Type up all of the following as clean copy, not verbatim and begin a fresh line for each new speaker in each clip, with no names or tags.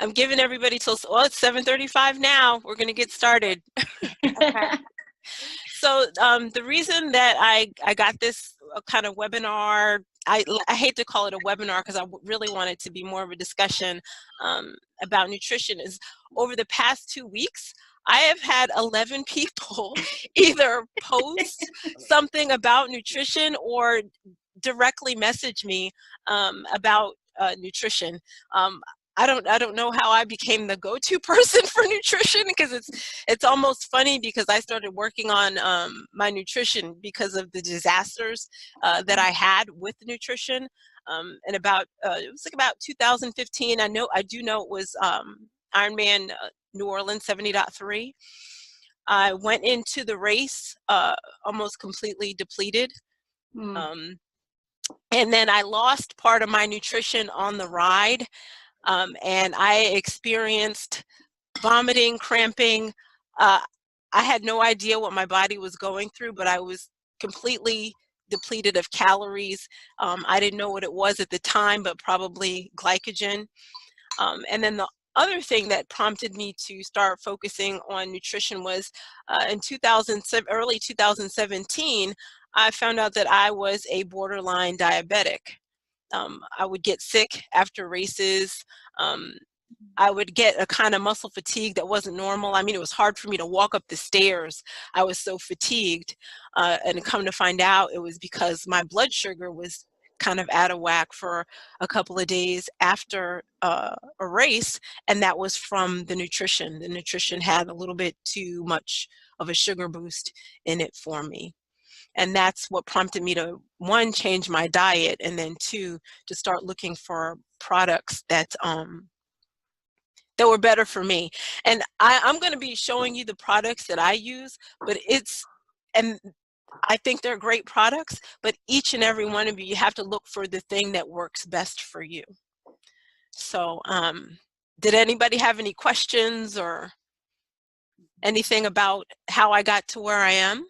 I'm giving everybody till, well, it's 7:35 now. We're going to get started.
Okay.
So the reason that I got this kind of webinar, I hate to call it a webinar because I really want it to be more of a discussion about nutrition, is over the past 2 weeks, I have had 11 people either post something about nutrition or directly message me about nutrition. I don't know how I became the go-to person for nutrition, because it's almost funny because I started working on my nutrition because of the disasters that I had with nutrition. And about it was like about 2015. I do know it was Ironman New Orleans 70.3. I went into the race almost completely depleted. Um, and then I lost part of my nutrition on the ride. And I experienced vomiting, cramping. I had no idea what my body was going through, but I was completely depleted of calories. I didn't know what it was at the time, but probably glycogen. And then the other thing that prompted me to start focusing on nutrition was in early 2017, I found out that I was a borderline diabetic. I would get sick after races. I would get a kind of muscle fatigue that wasn't normal. I mean, it was hard for me to walk up the stairs. I was so fatigued. And come to find out, it was because my blood sugar was kind of out of whack for a couple of days after a race. And that was from the nutrition. The nutrition had a little bit too much of a sugar boost in it for me. And that's what prompted me to, one, change my diet, and then two, to start looking for products that were better for me. And I'm going to be showing you the products that I use, but and I think they're great products, but each and every one of you have to look for the thing that works best for you. So did anybody have any questions or anything about how I got to where I am?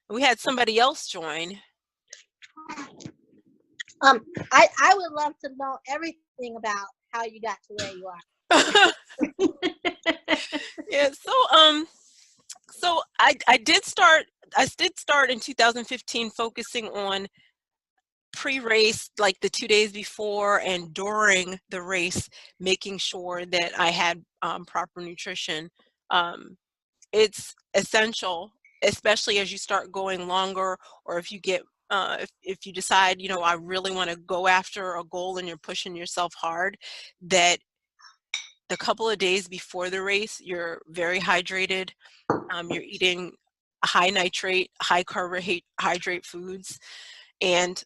We had somebody else join.
I would love to know everything about how you got to where you are.
Yeah, so I did start in 2015 focusing on pre-race, like the 2 days before and during the race, making sure that I had proper nutrition. It's essential, especially as you start going longer, or if you get if you decide, you know, I really want to go after a goal and you're pushing yourself hard, that the couple of days before the race, you're very hydrated. You're eating high nitrate, high carbohydrate foods, and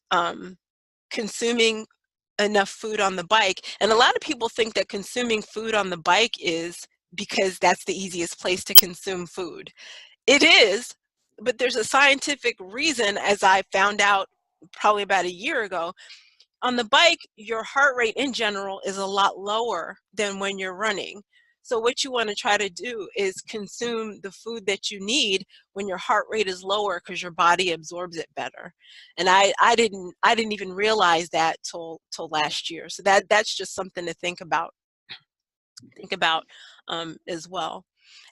consuming enough food on the bike. And a lot of people think that consuming food on the bike is because that's the easiest place to consume food. It is, but there's a scientific reason, as I found out probably about a year ago. On the bike, your heart rate in general is a lot lower than when you're running. So what you want to try to do is consume the food that you need when your heart rate is lower, because your body absorbs it better. And I didn't even realize that till last year. So that's just something to think about as well.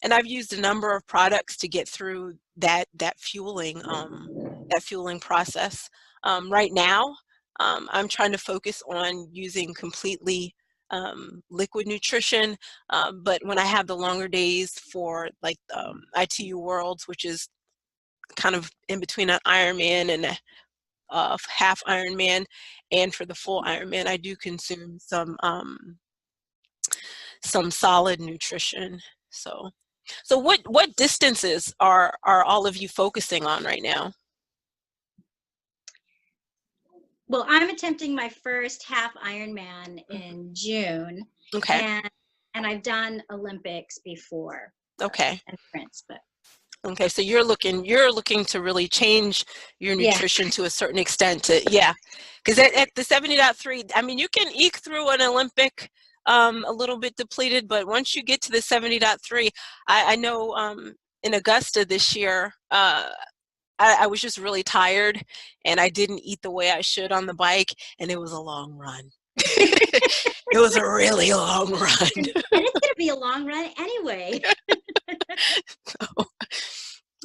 And I've used a number of products to get through that fueling process. Right now, I'm trying to focus on using completely liquid nutrition, but when I have the longer days for like ITU Worlds, which is kind of in between an Ironman and a half Ironman, and for the full Ironman, I do consume some solid nutrition. So what distances are all of you focusing on right now?
Well, I'm attempting my first half Ironman in June.
Okay.
And I've done Olympics before.
Okay.
And sprints, but.
Okay, so you're looking to really change your nutrition to a certain extent. Yeah, because at the 70.3, I mean, you can eke through an Olympic a little bit depleted, but once you get to the 70.3, I know in Augusta this year, I was just really tired, and I didn't eat the way I should on the bike, and it was a long run. It was a really long run.
And it's going to be a long run anyway.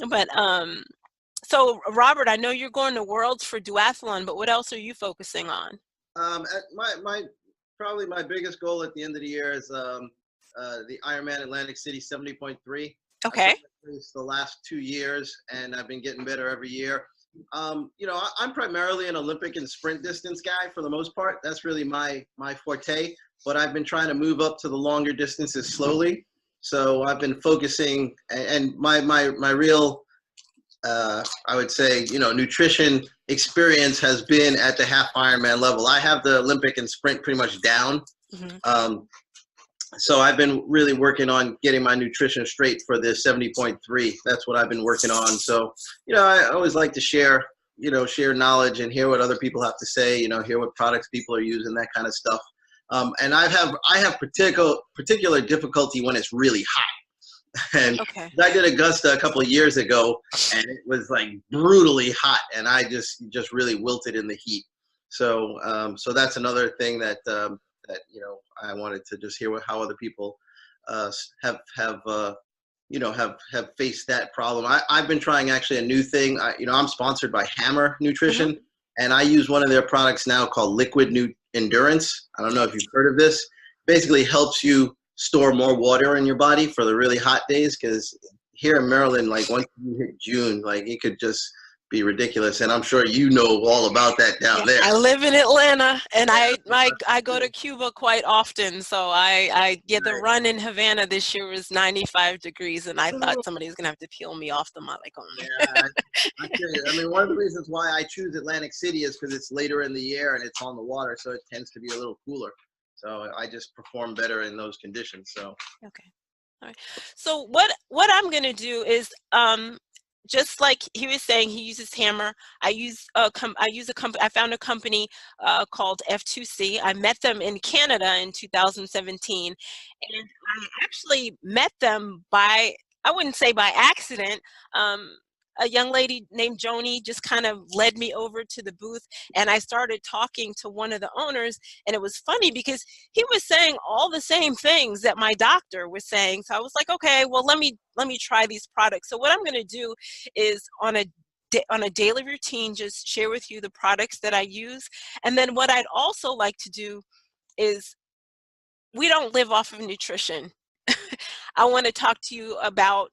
But so Robert, I know you're going to Worlds for duathlon, but what else are you focusing on?
Probably my biggest goal at the end of the year is the Ironman Atlantic City 70.3.
Okay.
It's the last 2 years, and I've been getting better every year. You know, I'm primarily an Olympic and sprint distance guy for the most part. That's really my forte. But I've been trying to move up to the longer distances slowly. So I've been focusing, and my real, I would say, you know, nutrition experience has been at the half Ironman level. I have the Olympic and sprint pretty much down. Mm-hmm. So I've been really working on getting my nutrition straight for the 70.3. That's what I've been working on. So, you know, I always like to share knowledge and hear what other people have to say, you know, hear what products people are using, that kind of stuff. And I have particular difficulty when it's really hot. And okay. I did Augusta a couple of years ago, and it was like brutally hot, and I just really wilted in the heat. So so that's another thing that you know, I wanted to just hear how other people have faced that problem. I've been trying actually a new thing. You know, I'm sponsored by Hammer Nutrition, mm-hmm. and I use one of their products now called Liquid Endurance. I don't know if you've heard of this. Basically helps you store more water in your body for the really hot days, because here in Maryland, like once you hit June, like it could just be ridiculous, and I'm sure you know all about that down there.
I live in Atlanta, and I go to Cuba quite often, so the run in Havana this year was 95 degrees, and I thought somebody was gonna have to peel me off the Malecon.
Yeah, I mean, one of the reasons why I choose Atlantic City is because it's later in the year and it's on the water, so it tends to be a little cooler. So I just perform better in those conditions. So
okay, all right. So what I'm gonna do is just like he was saying, he uses Hammer. I found a company called F2C. I met them in Canada in 2017, and I actually met them I wouldn't say by accident. A young lady named Joni just kind of led me over to the booth, and I started talking to one of the owners, and it was funny because he was saying all the same things that my doctor was saying. So I was like, okay, well, let me try these products. So what I'm going to do is on a daily routine, just share with you the products that I use. And then what I'd also like to do is, we don't live off of nutrition. I want to talk to you about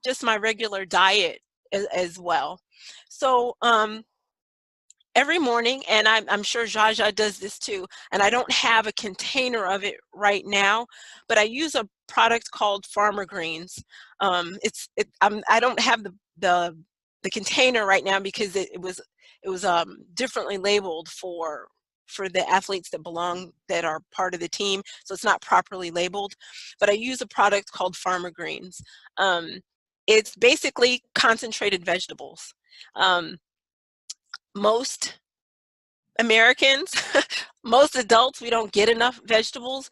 just my regular diet as well. So every morning, and I'm sure Jaja does this too, and I don't have a container of it right now, but I use a product called Farmer Greens. I don't have the container right now because it was differently labeled for the athletes that are part of the team, so it's not properly labeled. But I use a product called Farmer Greens. It's basically concentrated vegetables. Most Americans, most adults, we don't get enough vegetables.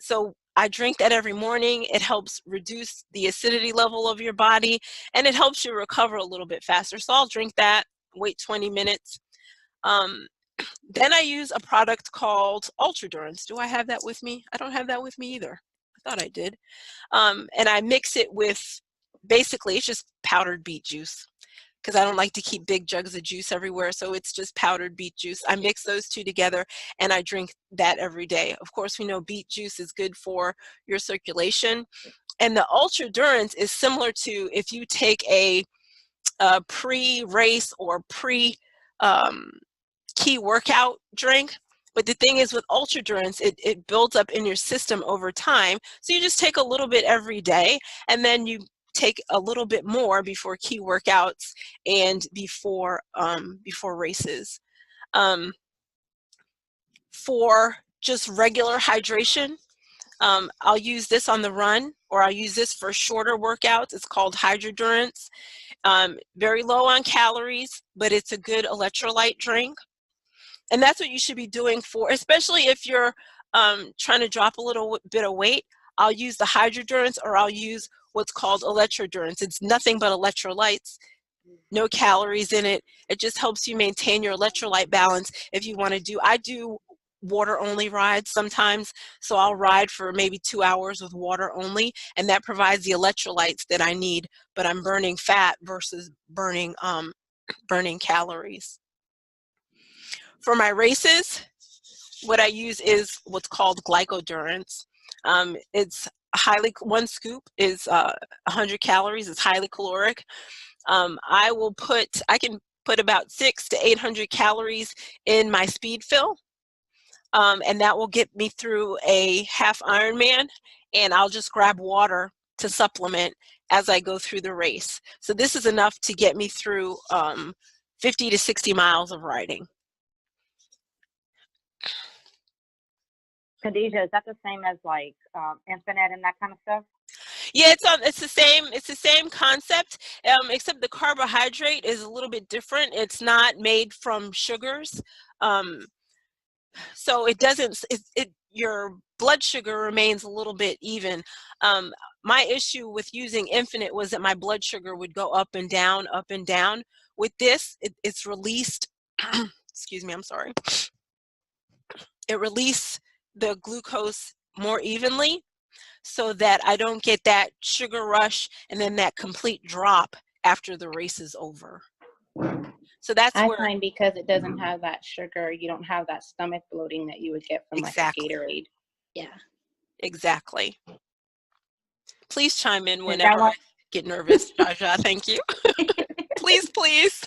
So I drink that every morning. It helps reduce the acidity level of your body, and it helps you recover a little bit faster. So I'll drink that, wait 20 minutes. Then I use a product called Ultradurance. Do I have that with me? I don't have that with me either. I thought I did. And I mix it with, basically, it's just powdered beet juice, because I don't like to keep big jugs of juice everywhere, so it's just powdered beet juice. I mix those two together, and I drink that every day. Of course, we know beet juice is good for your circulation. And the Ultradurance is similar to if you take a pre-race or key workout drink. But the thing is, with Ultradurance, it builds up in your system over time. So you just take a little bit every day, and then you take a little bit more before key workouts and before races. For just regular hydration, I'll use this on the run, or I'll use this for shorter workouts. It's called Hydrodurance. Very low on calories, but it's a good electrolyte drink. And that's what you should be doing especially if you're trying to drop a little bit of weight. I'll use the Hydrodurance, or I'll use what's called Electrodurance. It's nothing but electrolytes no calories in it. It just helps you maintain your electrolyte balance. If you want to do, I do water only rides sometimes, so I'll ride for maybe 2 hours with water only, and that provides the electrolytes that I need, but I'm burning fat versus burning calories. For my races, what I use is what's called glycodurance. It's one scoop is 100 calories. It's highly caloric. I can put about 600 to 800 calories in my speed fill, and that will get me through a half Ironman, and I'll just grab water to supplement as I go through the race. So this is enough to get me through 50 to 60 miles of riding.
Khadija, is that the same as like Infinite and that kind of stuff?
Yeah, it's the same concept, except the carbohydrate is a little bit different. It's not made from sugars, so it doesn't. Your blood sugar remains a little bit even. My issue with using Infinite was that my blood sugar would go up and down, up and down. With this, it's released. Excuse me, I'm sorry. It released the glucose more evenly, so that I don't get that sugar rush and then that complete drop after the race is over. So that's
I
where
find because it doesn't have that sugar, you don't have that stomach bloating that you would get from
Exactly.
like a Gatorade.
Yeah.
Exactly. Please chime in
Is
whenever
that
I
what,
get nervous, Jaja. Thank you. Please, please.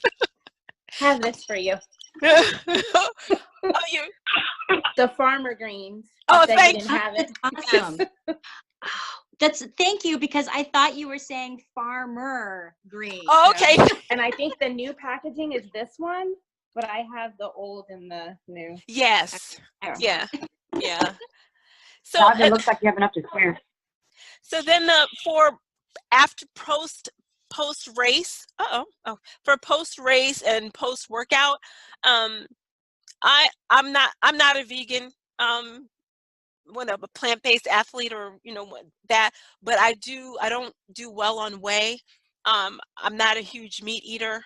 Have this for you.
Oh, you.
The farmer greens.
Oh,
Said
thank
you didn't have it.
Awesome. Thank you, because I thought you were saying farmer green.
Oh, okay.
And I think the new packaging is this one, but I have the old and the new.
Yes. Yeah. Yeah. So
Todd, it looks like you have enough to spare.
so then for after post race, for post race and post workout, I'm not a vegan, when I'm a plant-based athlete, or that, but I don't do well on whey. I'm not a huge meat eater,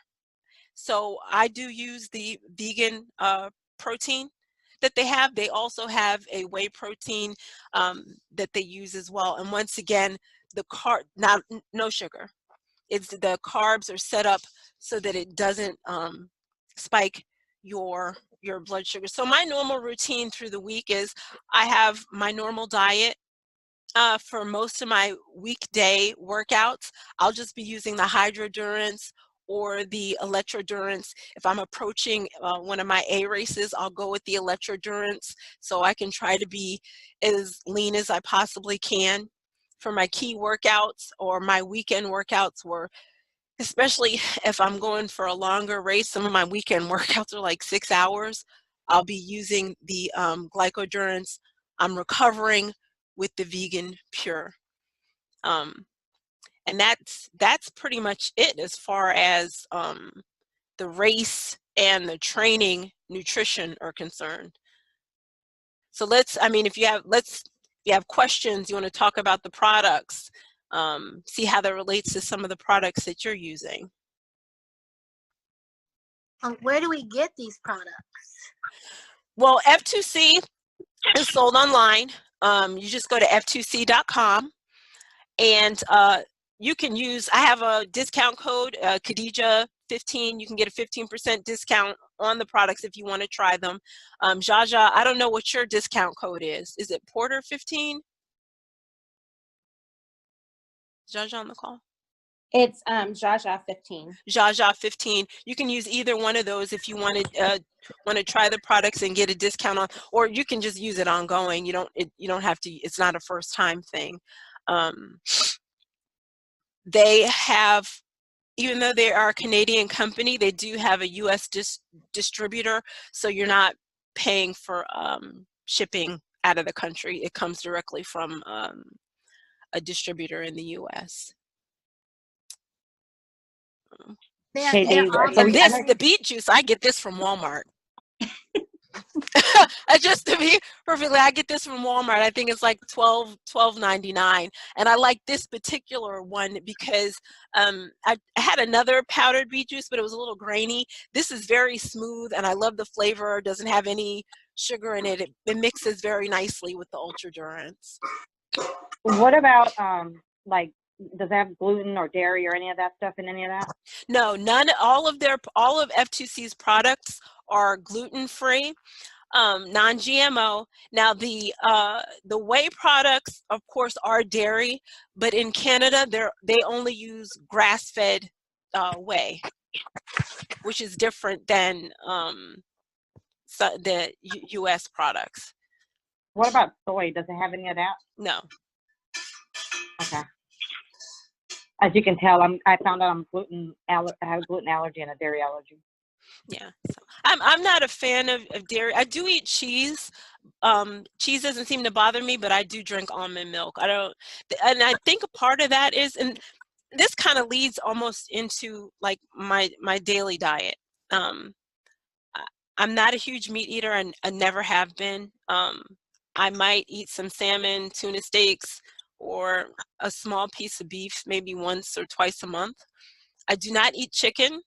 so I do use the vegan protein that they have. They also have a whey protein that they use as well, and once again, no sugar. It's the carbs are set up so that it doesn't spike your blood sugar. So my normal routine through the week is I have my normal diet. For most of my weekday workouts, I'll just be using the Hydrodurance or the Electrodurance. If I'm approaching one of my A races, I'll go with the Electrodurance so I can try to be as lean as I possibly can. For my key workouts or my weekend workouts, especially if I'm going for a longer race, some of my weekend workouts are like 6 hours, I'll be using the Glycodurance. I'm recovering with the Vegan Pure. And that's pretty much it as far as the race and the training nutrition are concerned. So if you have questions, you want to talk about the products, see how that relates to some of the products that you're using.
Where do we get these products?
Well, F2C is sold online. You just go to f2c.com, and you can use, I have a discount code, Khadija15. You can get a 15% discount on the products if you want to try them. Jaja, I don't know what your discount code is. Is it Porter15? Jaja on the call?
It's Jaja 15.
Jaja 15. You can use either one of those if you want to try the products and get a discount on, or you can just use it ongoing. You don't have to. It's not a first time thing. They have, even though they are a Canadian company, they do have a U.S. distributor, so you're not paying for shipping out of the country. It comes directly from a distributor in the U.S.
They're all
And the beet juice, I get this from Walmart. Just to be perfectly, I get this from Walmart. I think it's like $12.99, and I like this particular one because I had another powdered beet juice, but it was a little grainy. This is very smooth, and I love the flavor. It doesn't have any sugar in it. It mixes very nicely with the Ultra Durance.
What about like, does it have gluten or dairy or any of that stuff in any of that?
No, none. All of F2C's products are gluten free, non-GMO. Now the whey products, of course, are dairy, but in Canada, they only use grass-fed whey, which is different than the U.S. products.
What about soy? Does it have any of that?
No.
Okay. As you can tell, I found out I have a gluten allergy and a dairy allergy.
Yeah, so I'm not a fan of dairy. I do eat cheese. Cheese doesn't seem to bother me, but I do drink almond milk. I don't, and I think a part of that is, and this kind of leads almost into like my daily diet. I'm not a huge meat eater, and I never have been. I might eat some salmon, tuna steaks, or a small piece of beef maybe once or twice a month. I do not eat chicken.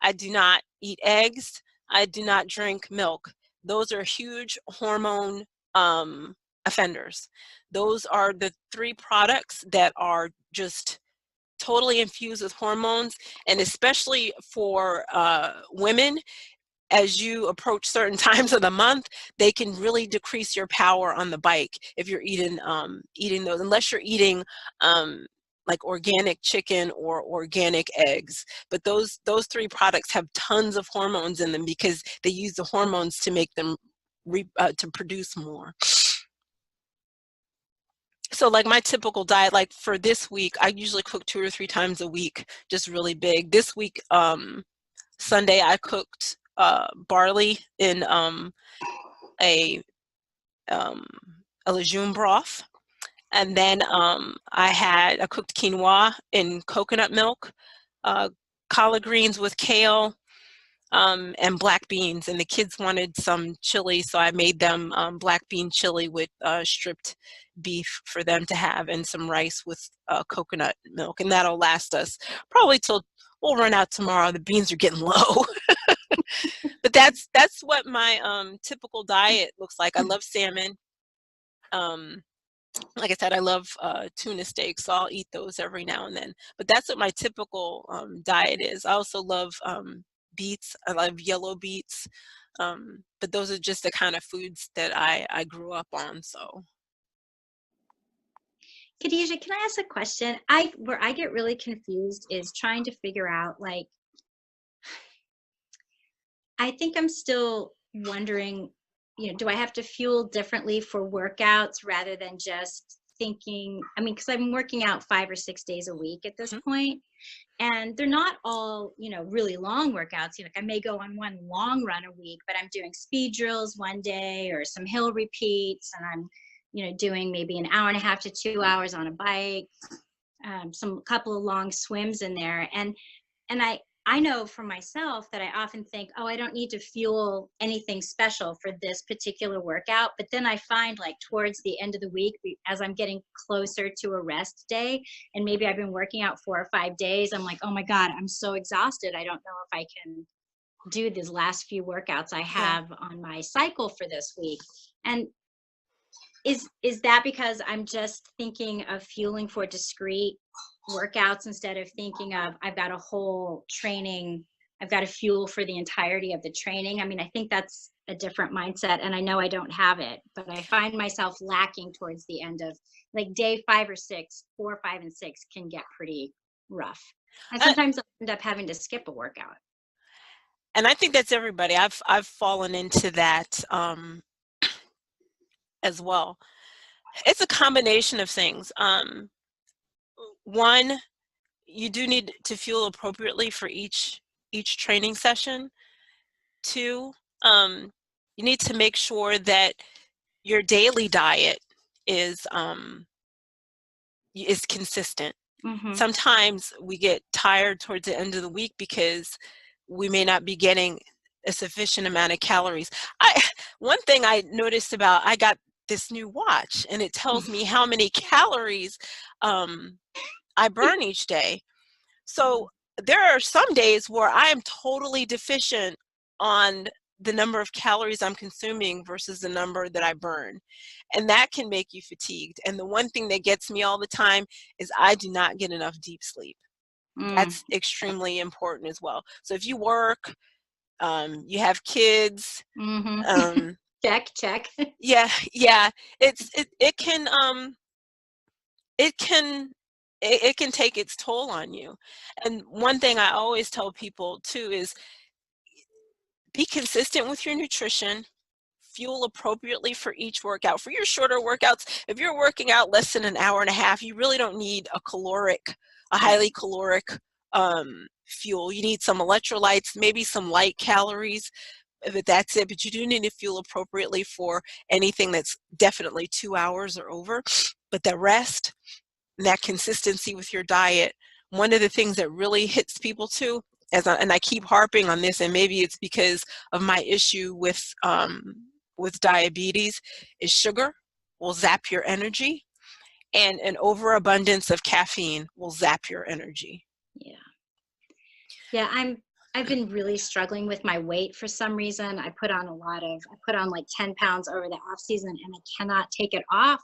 I do not eat eggs. I do not drink milk. Those are huge hormone offenders. Those are the 3 products that are just totally infused with hormones, and especially for women, as you approach certain times of the month, they can really decrease your power on the bike if you're eating those, unless you're eating like organic chicken or organic eggs. But those 3 products have tons of hormones in them because they use the hormones to make them to produce more. So like my typical diet, like for this week, I usually cook 2 or 3 times a week, just really big. This week, Sunday, I cooked barley in a legume broth, and then I cooked quinoa in coconut milk, collard greens with kale, and black beans. And the kids wanted some chili, so I made them black bean chili with stripped beef for them to have, and some rice with coconut milk, and that'll last us probably till we'll run out tomorrow. The beans are getting low. But that's what my typical diet looks like. I love salmon. Like I said, I love tuna steaks, so I'll eat those every now and then. But that's what my typical diet is. I also love beets. I love yellow beets. But those are just the kind of foods that I grew up on. So.
Khadijah, can I ask a question? Where I get really confused is trying to figure out, like, I think I'm still wondering, do I have to fuel differently for workouts rather than just thinking, because I've been working out 5 or 6 days a week at this point, and they're not all, really long workouts. Like I may go on one long run a week, but I'm doing speed drills one day or some hill repeats, and I'm doing maybe an hour and a half to 2 hours on a bike, couple of long swims in there. And I know for myself that I often think, oh, I don't need to fuel anything special for this particular workout. But then I find, like, towards the end of the week, as I'm getting closer to a rest day, and maybe I've been working out 4 or 5 days, I'm like, oh my God, I'm so exhausted. I don't know if I can do these last few workouts I have on my cycle for this week. And is that because I'm just thinking of fueling for discrete workouts instead of thinking of I've got a whole training, I've got to fuel for the entirety of the training? I think that's a different mindset, and I know I don't have it, but I find myself lacking towards the end of, like, day 5 or 6, 4, 5, and 6 can get pretty rough. And sometimes I end up having to skip a workout.
And I think that's everybody. I've fallen into that as well. It's a combination of things. One, you do need to fuel appropriately for each training session. 2, you need to make sure that your daily diet is consistent.
Mm-hmm.
Sometimes we get tired towards the end of the week because we may not be getting a sufficient amount of calories. One thing I noticed I got this new watch, and it tells me how many calories I burn each day. So there are some days where I am totally deficient on the number of calories I'm consuming versus the number that I burn. And that can make you fatigued. And the one thing that gets me all the time is I do not get enough deep sleep. That's extremely important as well. So if you work, you have kids,
Check.
yeah, it can take its toll on you. And one thing I always tell people too is be consistent with your nutrition, fuel appropriately for each workout. For your shorter workouts, if you're working out less than an hour and a half, you really don't need a highly caloric fuel. You need some electrolytes, maybe some light calories, but that's it. But you do need to fuel appropriately for anything that's definitely 2 hours or over. But the rest, that consistency with your diet, one of the things that really hits people too, and I keep harping on this, and maybe it's because of my issue with diabetes, is sugar will zap your energy, and an overabundance of caffeine will zap your energy.
Yeah, I've been really struggling with my weight for some reason. I put on like 10 pounds over the off season, and I cannot take it off.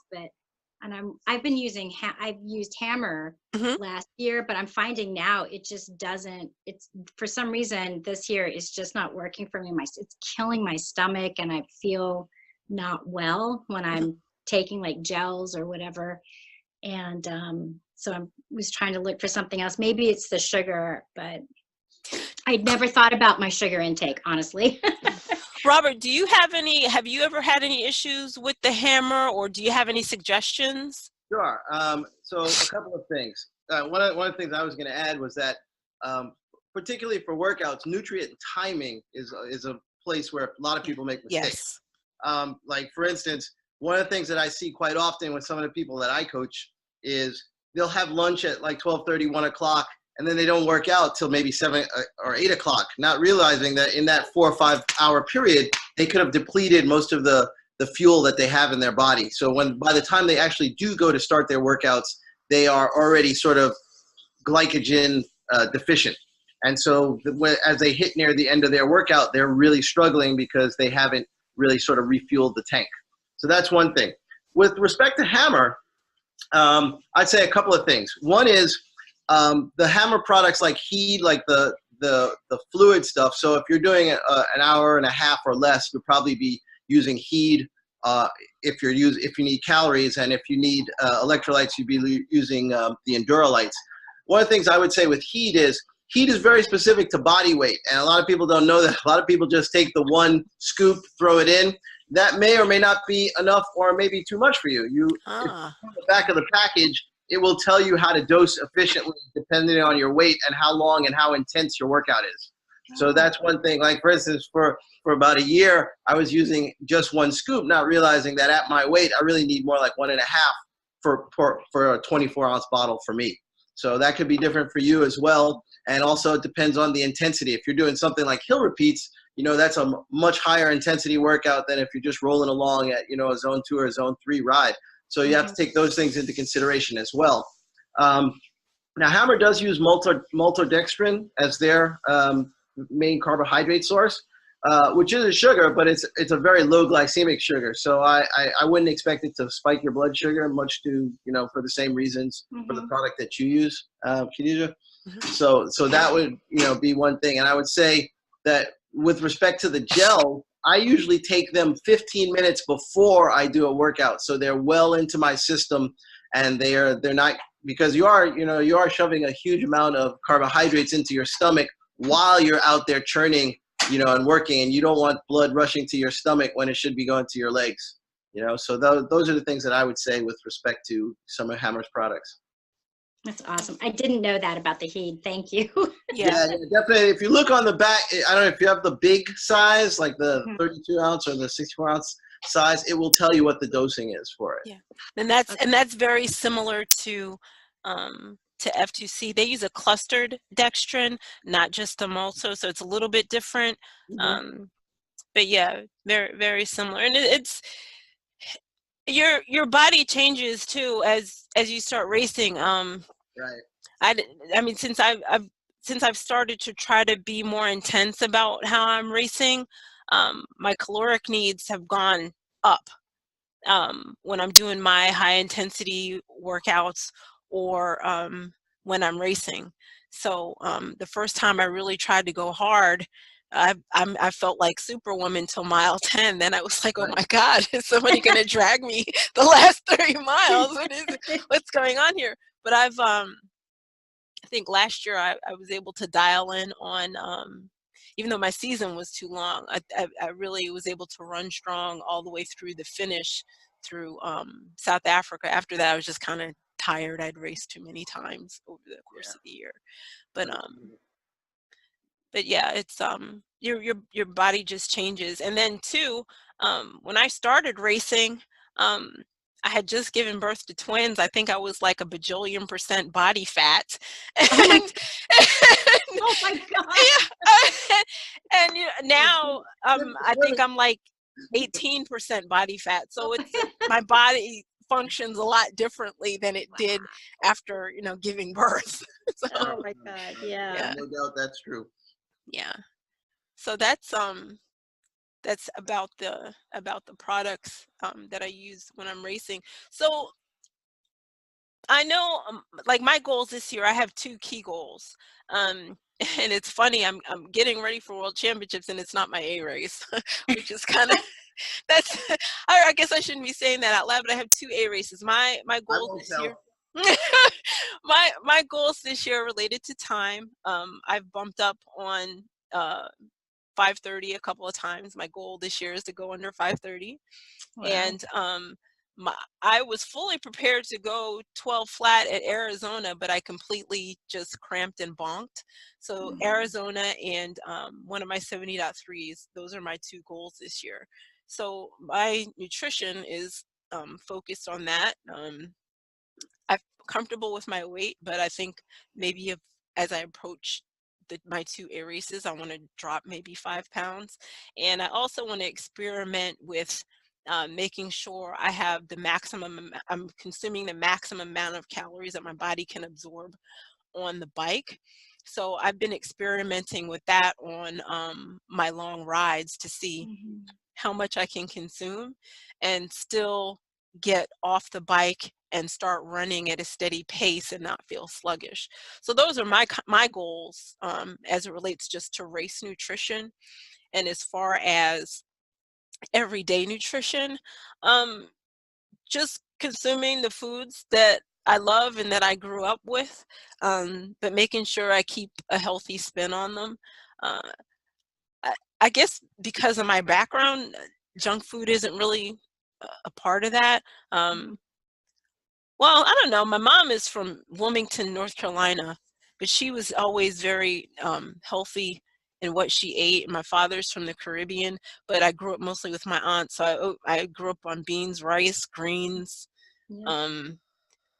I've used Hammer last year, but I'm finding now it just doesn't. It's for some reason this year it's just not working for me. It's killing my stomach, and I feel not well when I'm taking like gels or whatever. And so I was trying to look for something else. Maybe it's the sugar, but I'd never thought about my sugar intake, honestly.
Robert, have you ever had any issues with the Hammer, or do you have any suggestions?
Sure. So a couple of things. One of the things I was going to add was that, particularly for workouts, nutrient timing is a place where a lot of people make mistakes.
Yes.
Like for instance, one of the things that I see quite often with some of the people that I coach is they'll have lunch at like 12:30, 1 o'clock, and then they don't work out till maybe 7 or 8 o'clock, not realizing that in that 4 or 5 hour period, they could have depleted most of the fuel that they have in their body. So by the time they actually do go to start their workouts, they are already sort of glycogen deficient. And so as they hit near the end of their workout, they're really struggling because they haven't really sort of refueled the tank. So that's one thing. With respect to Hammer, I'd say a couple of things. One is, the Hammer products like Heed, like the fluid stuff. So if you're doing an hour and a half or less, you'll probably be using Heed. If you need calories, and if you need electrolytes, you'd be using the Endurolites. One of the things I would say with Heed is very specific to body weight, and a lot of people don't know that. A lot of people just take the one scoop, throw it in. That may or may not be enough, or maybe too much for you. On the back of the package, it will tell you how to dose efficiently depending on your weight and how long and how intense your workout is. So that's one thing. Like for instance, for about a year, I was using just one scoop, not realizing that at my weight, I really need more like 1.5 for a 24-ounce bottle for me. So that could be different for you as well. And also it depends on the intensity. If you're doing something like hill repeats, that's a much higher intensity workout than if you're just rolling along at, a zone 2 or zone 3 ride. So you have to take those things into consideration as well. Now, Hammer does use maltodextrin as their main carbohydrate source, which is a sugar, but it's a very low glycemic sugar. So I wouldn't expect it to spike your blood sugar much for the same reasons for the product that you use, Khadija. So that would, be one thing. And I would say that with respect to the gel, I usually take them 15 minutes before I do a workout. So they're well into my system, and they're not, because you are shoving a huge amount of carbohydrates into your stomach while you're out there churning, and working, and you don't want blood rushing to your stomach when it should be going to your legs, So those are the things that I would say with respect to some of Hammer's products.
That's awesome. I didn't know that about the Heed. Thank you.
Yeah,
definitely. If you look on the back, I don't know if you have the big size, like the 32 ounce or the 64 ounce size, it will tell you what the dosing is for it.
Yeah, and that's very similar to to F2C. They use a clustered dextrin, not just a malto, so it's a little bit different. But yeah, very, very similar. And it's your body changes too as you start racing.
Right.
I mean, since I've started to try to be more intense about how I'm racing, my caloric needs have gone up when I'm doing my high intensity workouts or when I'm racing. So the first time I really tried to go hard, I felt like Superwoman till mile 10. Then I was like, oh my God, is somebody going to drag me the last 30 miles? What's going on here? But I think last year I was able to dial in on, even though my season was too long, I really was able to run strong all the way through the finish through South Africa. After that, I was just kind of tired. I'd raced too many times over the course of the year. But yeah, it's your body just changes. And then too, when I started racing, I had just given birth to twins. I think I was like a bajillion% body fat. And,
Oh my God.
Yeah, and you know, now I think I'm like 18% body fat. So it's my body functions a lot differently than it did after, you know, giving birth. So,
Oh my God. Yeah.
No doubt that's true.
yeah. So that's about the products that I use when I'm racing. So I know like my goals this year, I have 2 key goals. And it's funny, I'm getting ready for World Championships and it's not my A race, which is kind of that's I guess I shouldn't be saying that out loud, but I have 2 A races. My goals this year. My goals this year are related to time. I've bumped up on 5:30 a couple of times. My goal this year is to go under 5:30.
Wow.
And I was fully prepared to go 12 flat at Arizona, but I completely just cramped and bonked. So Arizona and one of my 70.3s, those are my 2 goals this year. So my nutrition is focused on that. I'm comfortable with my weight, but I think maybe as I approach my 2 A races, I want to drop maybe 5 pounds. And I also want to experiment with making sure I have the maximum, I'm consuming the maximum amount of calories that my body can absorb on the bike. So I've been experimenting with that on my long rides to see how much I can consume and still get off the bike and start running at a steady pace and not feel sluggish. So those are my goals as it relates just to race nutrition. And as far as everyday nutrition, just consuming the foods that I love and that I grew up with, but making sure I keep a healthy spin on them. I guess because of my background, junk food isn't really a part of that. Well, I don't know. My mom is from Wilmington, North Carolina, but she was always very healthy in what she ate. My father's from the Caribbean, but I grew up mostly with my aunt. So I grew up on beans, rice, greens,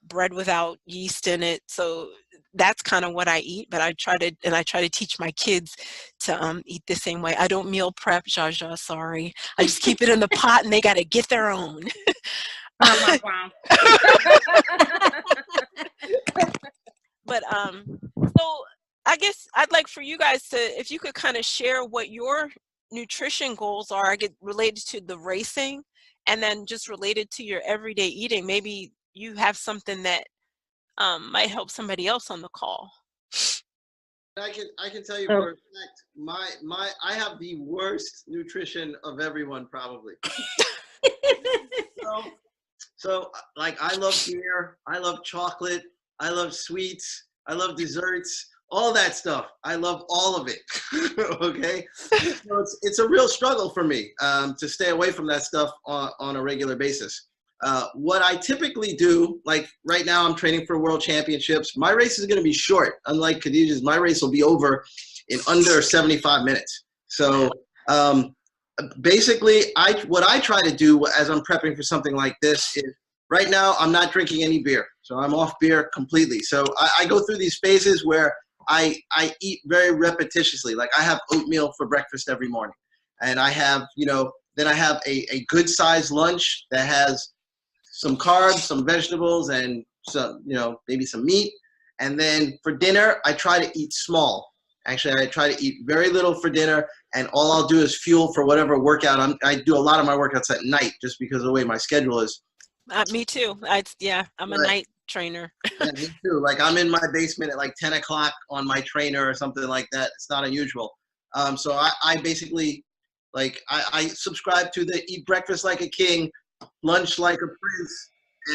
bread without yeast in it. So that's kind of what I eat, but I try to teach my kids to eat the same way. I don't meal prep, Jaja, sorry. I just keep it in the pot and they got to get their own. But so I guess I'd like for you guys to, if you could kind of share what your nutrition goals are, I get related to the racing and then just related to your everyday eating. Maybe you have something that might help somebody else on the call.
I can tell you for a fact, I have the worst nutrition of everyone probably. So like I love beer, I love chocolate, I love sweets, I love desserts, all that stuff. I love all of it. Okay, so it's a real struggle for me to stay away from that stuff on a regular basis. What I typically do, like right now I'm training for World Championships. My race is going to be short. Unlike Khadijah's, my race will be over in under 75 minutes. So basically, what I try to do as I'm prepping for something like this is right now I'm not drinking any beer. So I'm off beer completely. So I go through these phases where I eat very repetitiously. Like I have oatmeal for breakfast every morning. And I have, then I have a good sized lunch that has some carbs, some vegetables, and some, maybe some meat. And then for dinner, I try to eat small. Actually, I try to eat very little for dinner, and all I'll do is fuel for whatever workout. I do a lot of my workouts at night just because of the way my schedule is.
Me too. I'm a night trainer.
Yeah, me too. Like I'm in my basement at like 10 o'clock on my trainer or something like that. It's not unusual. So I basically, like, I subscribe to the eat breakfast like a king, lunch like a prince,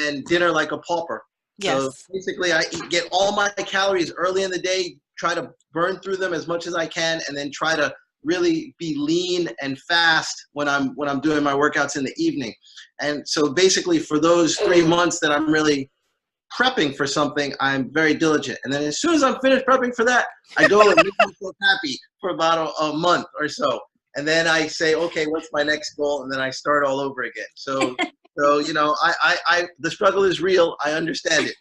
and dinner like a pauper.
Yes.
So basically, I get all my calories early in the day, try to burn through them as much as I can, and then try to really be lean and fast when I'm doing my workouts in the evening. And so basically, for those 3 months that I'm really prepping for something, I'm very diligent. And then as soon as I'm finished prepping for that, I go and make myself happy for about a month or so. And then I say, okay, what's my next goal? And then I start all over again. So the struggle is real. I understand it.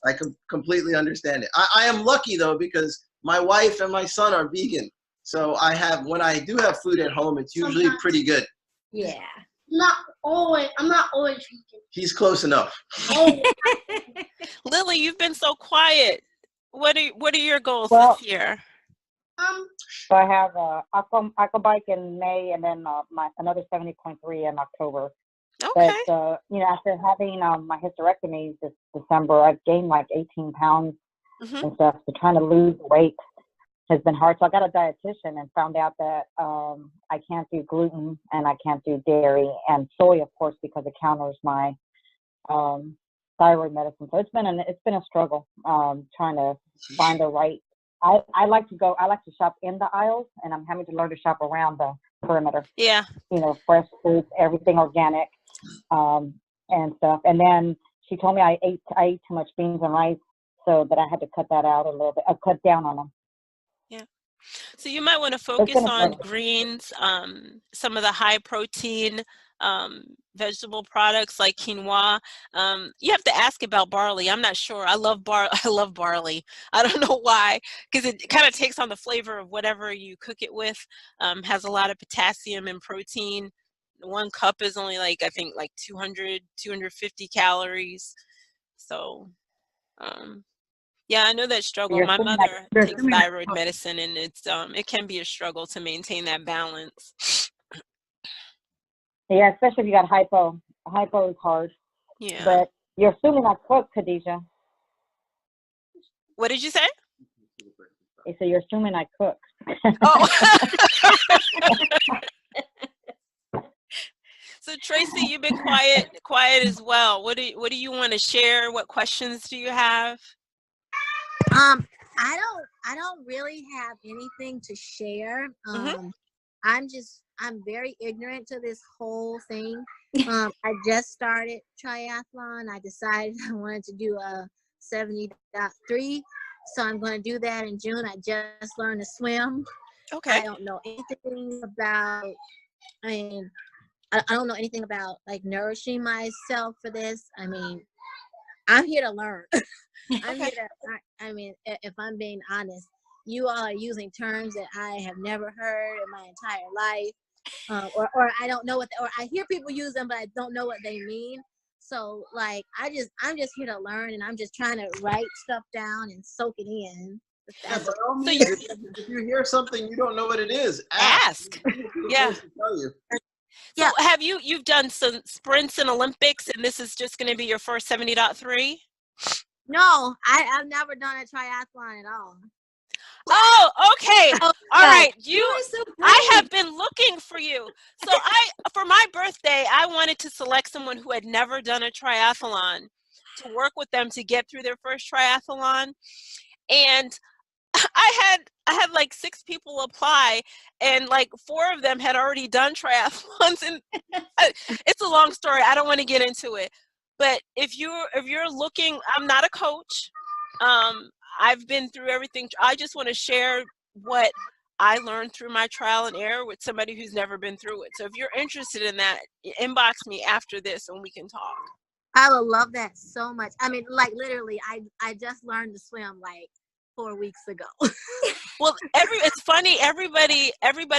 I completely understand it. I am lucky though, because my wife and my son are vegan. So when I do have food at home, it's usually pretty good.
Yeah.
I'm not always vegan.
He's close enough.
Lily, you've been so quiet. What are your goals
Well,
this year?
So I have aqua bike in May, and then another 70.3 in October.
Okay.
But after having my hysterectomy this December, I've gained like 18 pounds
Mm-hmm.
and stuff. So trying to lose weight has been hard. So I got a dietitian and found out that I can't do gluten and I can't do dairy and soy, of course, because it counters my thyroid medicine. So it's been a struggle trying to find the right. I like to shop in the aisles, and I'm having to learn to shop around the perimeter.
Yeah.
Fresh fruits, everything organic, and stuff. And then she told me I ate too much beans and rice, so that I had to cut that out a little bit. I cut down on them.
Yeah. So you might want to focus on greens, some of the high protein vegetable products like quinoa. You have to ask about barley. I'm not sure. I love barley. I don't know why, because it kind of takes on the flavor of whatever you cook it with. Has a lot of potassium and protein. 1 cup is only I think 200, 250 calories. So, yeah, I know that struggle. My mother takes thyroid medicine, and it can be a struggle to maintain that balance.
Yeah, especially if you got hypo. Hypo is hard.
Yeah.
But you're assuming I cook, Khadijah.
What did you say?
So you're assuming I cook.
Oh. So Tracy, you've been quiet as well. What do you want to share? What questions do you have?
I don't really have anything to share. I'm very ignorant to this whole thing. I just started triathlon. I decided I wanted to do a 70.3, so I'm going to do that in June. I just learned to swim.
Okay.
I don't know anything about. I don't know anything about nourishing myself for this. I mean, I'm here to learn. I'm here to. If I'm being honest, you all are using terms that I have never heard in my entire life, or I don't know or I hear people use them, but I don't know what they mean. So I'm just here to learn, and I'm just trying to write stuff down and soak it in.
Yeah, by all means, if you hear something you don't know what it is, ask.
Yeah.
Tell you.
So have you've done some sprints in Olympics, and this is just going to be your first 70.3?
No, I've never done a triathlon at all.
Oh, okay. All right. I have been looking for you. So for my birthday, I wanted to select someone who had never done a triathlon to work with them to get through their first triathlon. And I had like 6 people apply, and like 4 of them had already done triathlons, and it's a long story. I don't want to get into it. But if you're looking, I'm not a coach. I've been through everything. I just want to share what I learned through my trial and error with somebody who's never been through it. So if you're interested in that, inbox me after this and we can talk.
I would love that so much. I mean, like literally, I just learned to swim like 4 weeks ago.
Well, it's funny. Everybody,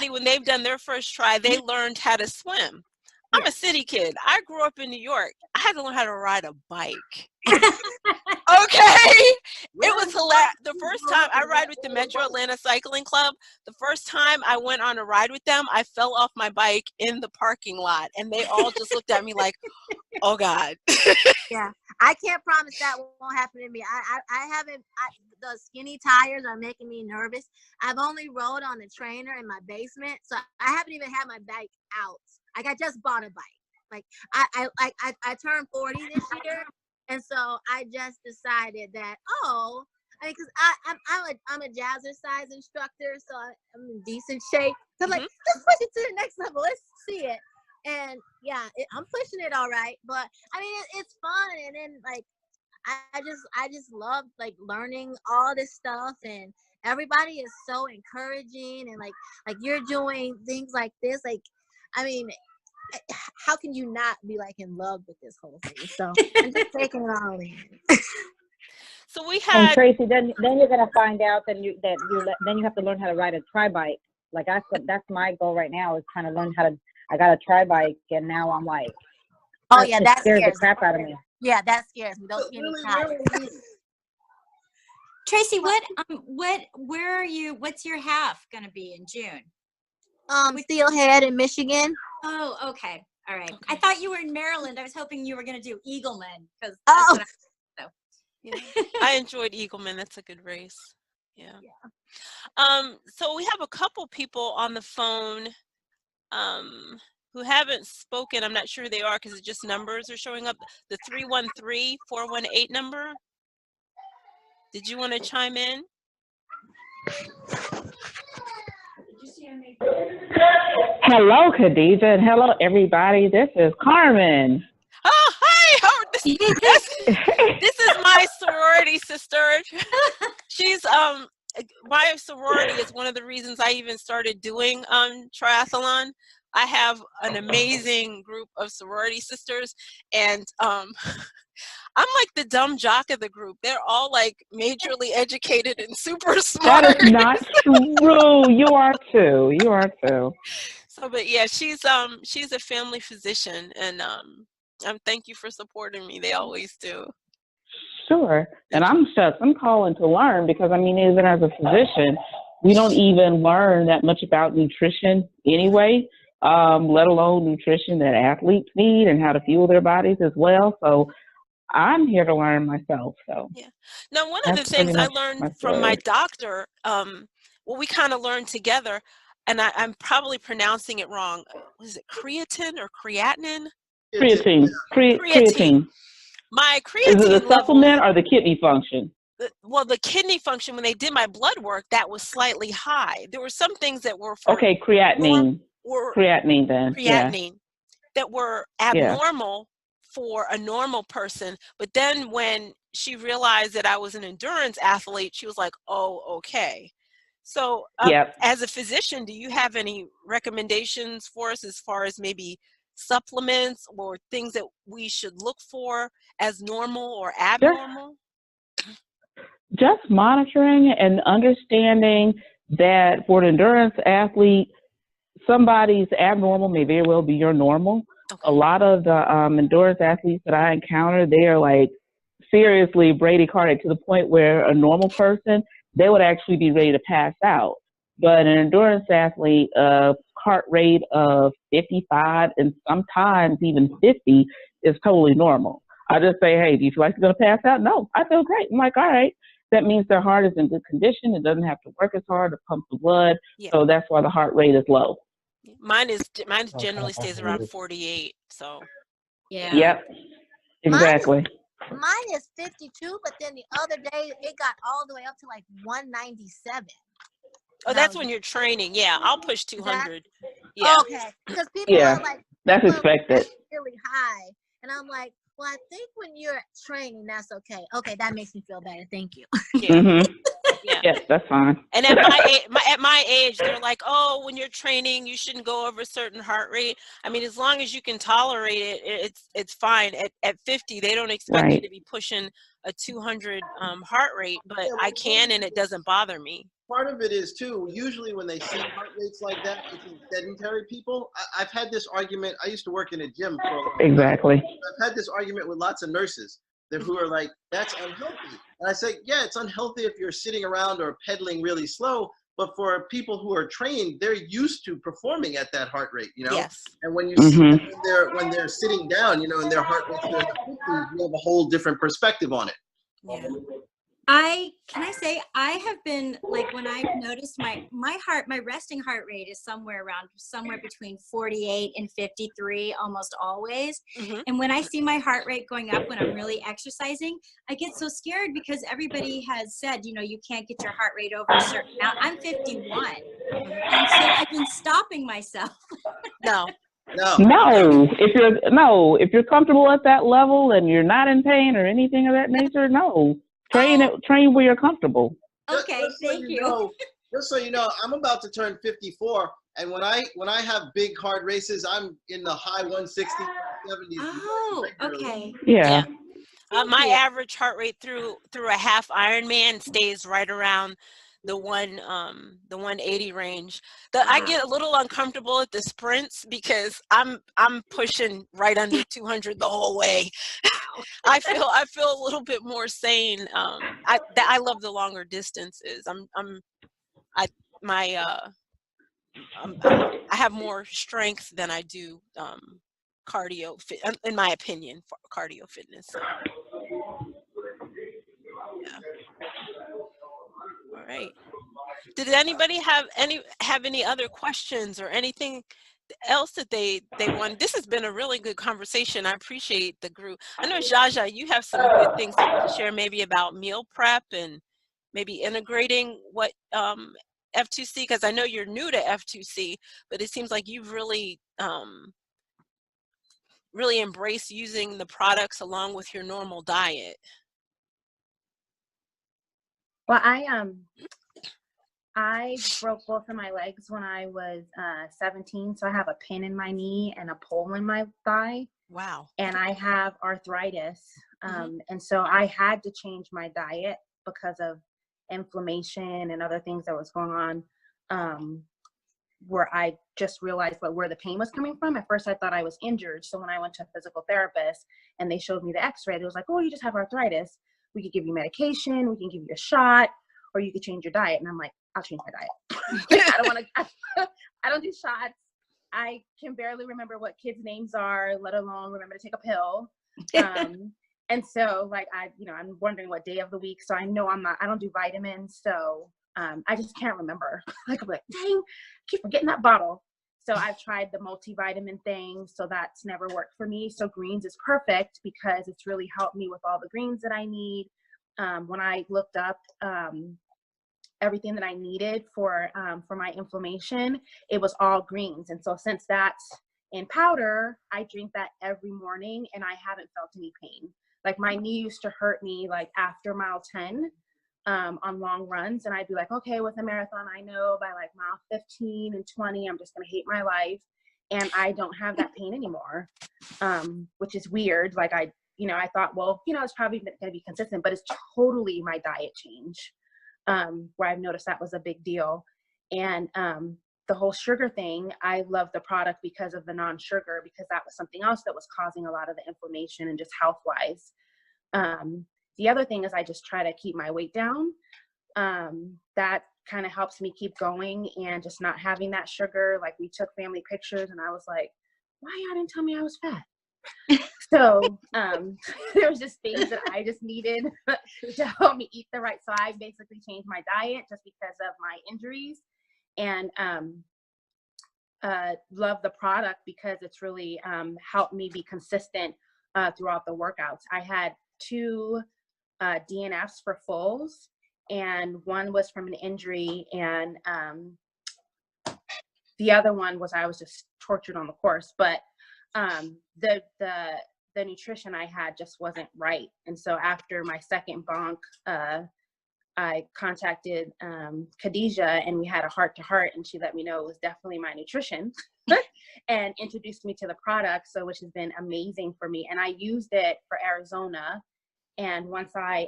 when they've done their first try, they learned how to swim. I'm a
Yes.
city kid. I grew up in New York. I had to learn how to ride a bike. Okay, it was hilarious. The first time I ride with the Metro Atlanta Cycling Club, the first time I went on a ride with them, I fell off my bike in the parking lot, and they all just looked at me like, "Oh God."
Yeah, I can't promise that won't happen to me. I haven't. The skinny tires are making me nervous. I've only rode on the trainer in my basement, so I haven't even had my bike out. Like I just bought a bike. Like I turned 40 this year, and so I just decided that because I'm a jazzercise instructor, so I'm in decent shape. So I'm like, let's push it to the next level. Let's see it. And yeah, I'm pushing it all right, but I mean it's fun, and then like I just love like learning all this stuff, and everybody is so encouraging, and like you're doing things like this. Like, I mean, how can you not be like in love with this whole thing? So I'm just taking it all in.
So we
And
had.
Tracy, then you're gonna find out then you have to learn how to ride a tri-bike. Like that's my goal right now, is trying to learn how to. I got a tri-bike, and now I'm like,
Oh yeah,
it
that
scares the
scares me.
crap out of me.
Yeah, that scares me. Those skinny tires.
Tracy, where are you? What's your half gonna be in June?
Steelhead in Michigan.
Oh, okay. All right.
Okay.
I thought you were in Maryland. I was hoping you were gonna do Eagleman because
Yeah. I enjoyed Eagleman. That's a good race. Yeah. So we have a couple people on the phone who haven't spoken. I'm not sure who they are because it's just numbers are showing up. The 313-418 number. Did you want to chime in?
Hello, Khadija, and hello, everybody. This is Carmen.
Oh, hi! This is my sorority sister. She's my sorority is one of the reasons I even started doing triathlon. I have an amazing group of sorority sisters, and I'm like the dumb jock of the group. They're all like majorly educated and super smart.
That is not true. You are too. You are too.
So, but yeah, she's a family physician, and thank you for supporting me. They always do.
Sure. And I'm calling to learn because, I mean, even as a physician, we don't even learn that much about nutrition anyway, let alone nutrition that athletes need and how to fuel their bodies as well. So I'm here to learn myself. So
yeah. Now, one of the things I learned from my doctor, well, we kind of learned together, and I'm probably pronouncing it wrong. Was it creatine or creatinine?
Creatine. Creatine.
My creatine
Is it a supplement or the kidney function?
Well, the kidney function, when they did my blood work, that was slightly high. There were some things that were for
creatinine. Creatinine then.
Creatinine that were abnormal for a normal person. But then when she realized that I was an endurance athlete, she was like, oh, okay. So as a physician, do you have any recommendations for us as far as maybe supplements or things that we should look for as normal or abnormal?
Just monitoring and understanding that for an endurance athlete, somebody's abnormal may very well be your normal. Okay. A lot of the endurance athletes that I encounter, they are like seriously bradycardic to the point where a normal person, they would actually be ready to pass out. But an endurance athlete, heart rate of 55 and sometimes even 50 is totally normal. I just say, hey, do you feel like you're going to pass out? No, I feel great. I'm like, all right. That means their heart is in good condition. It doesn't have to work as hard to pump the blood. Yeah. So that's why the heart rate is low.
Mine generally stays around 48. So
yeah.
Yep. Exactly.
Mine is 52, but then the other day it got all the way up to like 197.
Oh, that's when you're training. Yeah, I'll push 200. Yeah.
Okay. Because people are like,
that's expected.
Really high. And I'm like, well, I think when you're training, that's okay. Okay, that makes me feel better. Thank you.
Yeah.
Mm-hmm.
Yeah.
Yes, that's fine.
And at my age, they're like, oh, when you're training, you shouldn't go over a certain heart rate. I mean, as long as you can tolerate it, it's fine. At 50, they don't expect you
Right.
to be pushing a 200 heart rate, but
Yeah,
I
well,
can, and it doesn't bother me.
part of it is too, usually when they see heart rates like that, it's in sedentary people. I've had this argument. I used to work in a gym for a long time.
Exactly.
I've had this argument with lots of nurses who are like, that's unhealthy. And I say, yeah, it's unhealthy if you're sitting around or pedaling really slow. But for people who are trained, they're used to performing at that heart rate, you know?
Yes.
And when you see
Mhm.
them when they're sitting down, you know, and their heart rates are in the 50s, you have a whole different perspective on it.
Yeah.
Can I say I have been like, when I've noticed my resting heart rate is somewhere between 48 and 53 almost always.
Mhm.
And when I see my heart rate going up when I'm really exercising, I get so scared because everybody has said, you know, you can't get your heart rate over a certain amount. I'm 51. And so I've been stopping myself.
No.
No.
If you're comfortable at that level and you're not in pain or anything of that nature, no. Train where you're comfortable.
Okay,
Just so
thank you.
Just so you know, I'm about to turn 54, and when I have big hard races, I'm in the high 160s, 170s.
Oh,
regularly.
okay.
Yeah.
My average heart rate through a half Ironman stays right around the 180 range. I get a little uncomfortable at the sprints because I'm pushing right under 200 the whole way. I feel a little bit more sane. I love the longer distances. I have more strength than I do cardio fit, in my opinion, for cardio fitness. So. Yeah. All right. Did anybody have any other questions or anything else that they want? This has been a really good conversation. I appreciate the group. I know, Jaja, you have some good things to share, maybe about meal prep and maybe integrating what F2C, because I know you're new to F2C, but it seems like you've really really embraced using the products along with your normal diet.
Well, I broke both of my legs when I was 17, so I have a pin in my knee and a pole in my thigh.
Wow.
And I have arthritis. And so I had to change my diet because of inflammation and other things that was going on, where I just realized where the pain was coming from. At first I thought I was injured. So when I went to a physical therapist and they showed me the x-ray, it was like, oh, you just have arthritis. We could give you medication, we can give you a shot, or you could change your diet. And I'm like, I'll change my diet. I don't do shots. I can barely remember what kids' names are, let alone remember to take a pill. And so like, I'm wondering what day of the week. So I know I don't do vitamins. So I just can't remember. Like, I'm like, dang, I keep forgetting that bottle. So I've tried the multivitamin thing. So that's never worked for me. So greens is perfect because it's really helped me with all the greens that I need. When I looked up everything that I needed for my inflammation, it was all greens. And so since that's in powder, I drink that every morning and I haven't felt any pain. Like my knee used to hurt me like after mile 10 on long runs. And I'd be like, okay, with a marathon, I know by like mile 15 and 20, I'm just going to hate my life. And I don't have that pain anymore, which is weird. Like I thought, well, it's probably going to be consistent, but it's totally my diet change, where I've noticed that was a big deal. And the whole sugar thing, I love the product because of the non-sugar, because that was something else that was causing a lot of the inflammation and just health-wise. The other thing is I just try to keep my weight down. That kind of helps me keep going and just not having that sugar. Like we took family pictures and I was like, why y'all didn't tell me I was fat? So there was just things that I just needed to help me eat the right. So I basically changed my diet just because of my injuries, and love the product because it's really helped me be consistent throughout the workouts. I had 2 DNFs for fulls, and one was from an injury, and the other one was I was just tortured on the course. But the nutrition I had just wasn't right. And so after my second bonk, I contacted Khadijah, and we had a heart-to-heart, and she let me know it was definitely my nutrition and introduced me to the product, so which has been amazing for me. And I used it for Arizona. And once I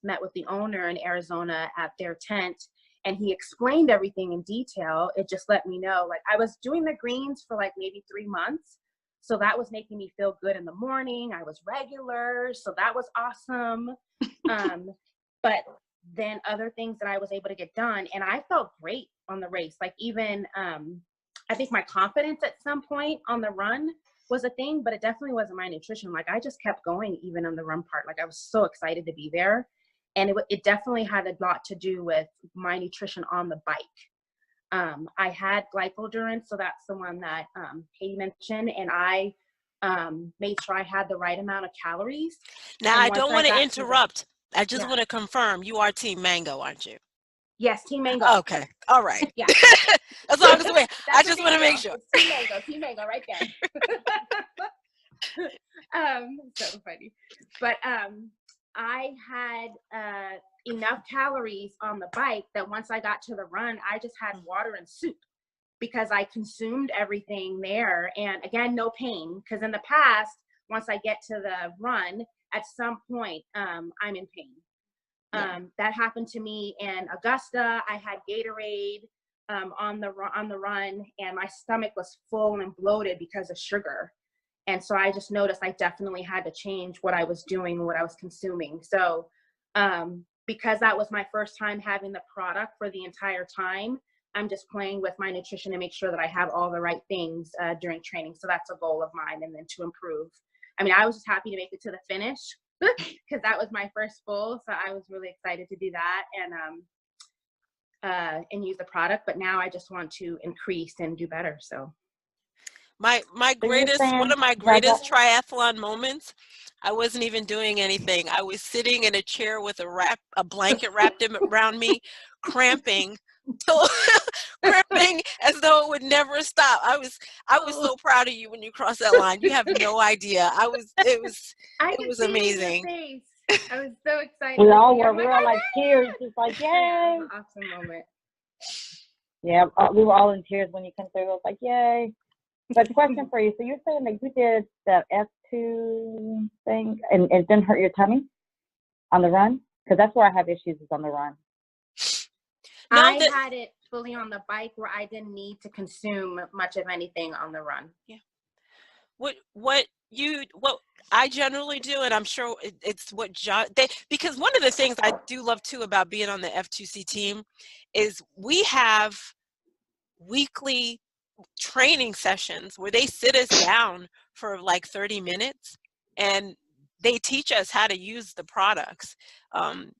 met with the owner in Arizona at their tent, and he explained everything in detail, it just let me know, like, I was doing the greens for like maybe 3 months. So that was making me feel good in the morning. I was regular, so that was awesome. But then other things that I was able to get done, and I felt great on the race. Like even, I think my confidence at some point on the run was a thing, but it definitely wasn't my nutrition. Like I just kept going even on the run part. Like I was so excited to be there. And it definitely had a lot to do with my nutrition on the bike. I had glycodurance, so that's the one that Katie mentioned, and I made sure I had the right amount of calories.
Now,
And
I
once
don't want to
got
interrupt. I just
Yeah.
want to confirm you are Team Mango, aren't you?
Yes, Team Mango.
Okay. All right.
Yeah.
As long as I
That's a
just
big
want to make
deal.
sure.
It's Team Mango right there. So funny. But I had enough calories on the bike that once I got to the run, I just had water and soup because I consumed everything there. And again, no pain, because in the past, once I get to the run, at some point, I'm in pain. That happened to me in Augusta. I had Gatorade on the run, and my stomach was full and bloated because of sugar. And so I just noticed I definitely had to change what I was doing, what I was consuming. So because that was my first time having the product for the entire time, I'm just playing with my nutrition to make sure that I have all the right things during training. So that's a goal of mine, and then to improve. I mean, I was just happy to make it to the finish because that was my first full. So I was really excited to do that and use the product. But now I just want to increase and do better. So
My one of my greatest triathlon moments, I wasn't even doing anything. I was sitting in a chair with a blanket wrapped around me, cramping as though it would never stop. I was so proud of you when you crossed that line. You have no idea. It was amazing.
I was so excited.
We all were. We were all like tears, just like, yay!
Awesome moment.
Yeah, we were all in tears when you came through. It was like, yay! But the question for you, so you're saying that you did the F2 thing and it didn't hurt your tummy on the run? Because that's where I have issues is on the run.
No, I had it fully on the bike where I didn't need to consume much of anything on the run.
Yeah. What I generally do, and I'm sure it's what because one of the things I do love too about being on the F2C team is we have weekly training sessions where they sit us down for like 30 minutes and they teach us how to use the products.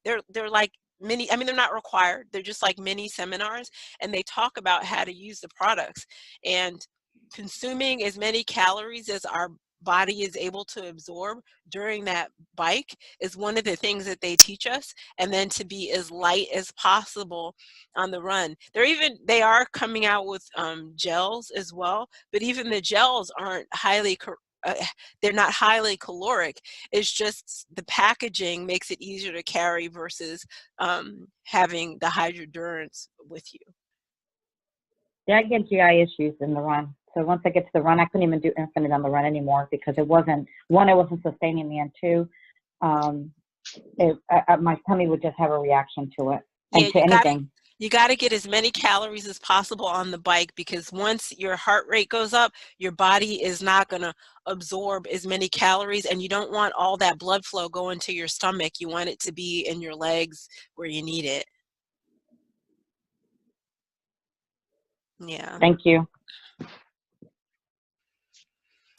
They're like mini, I mean, they're not required. They're just like mini seminars, and they talk about how to use the products and consuming as many calories as our body is able to absorb during that bike is one of the things that they teach us, and then to be as light as possible on the run. They are coming out with gels as well, but even the gels aren't they're not highly caloric. It's just the packaging makes it easier to carry versus having the Hydrodurance with you.
Yeah, I get GI issues in the run. So once I get to the run, I couldn't even do Infinite on the run anymore because it wasn't sustaining me, and two, my tummy would just have a reaction to it and to anything.
You got to get as many calories as possible on the bike, because once your heart rate goes up, your body is not going to absorb as many calories, and you don't want all that blood flow going to your stomach. You want it to be in your legs where you need it. Yeah.
Thank you.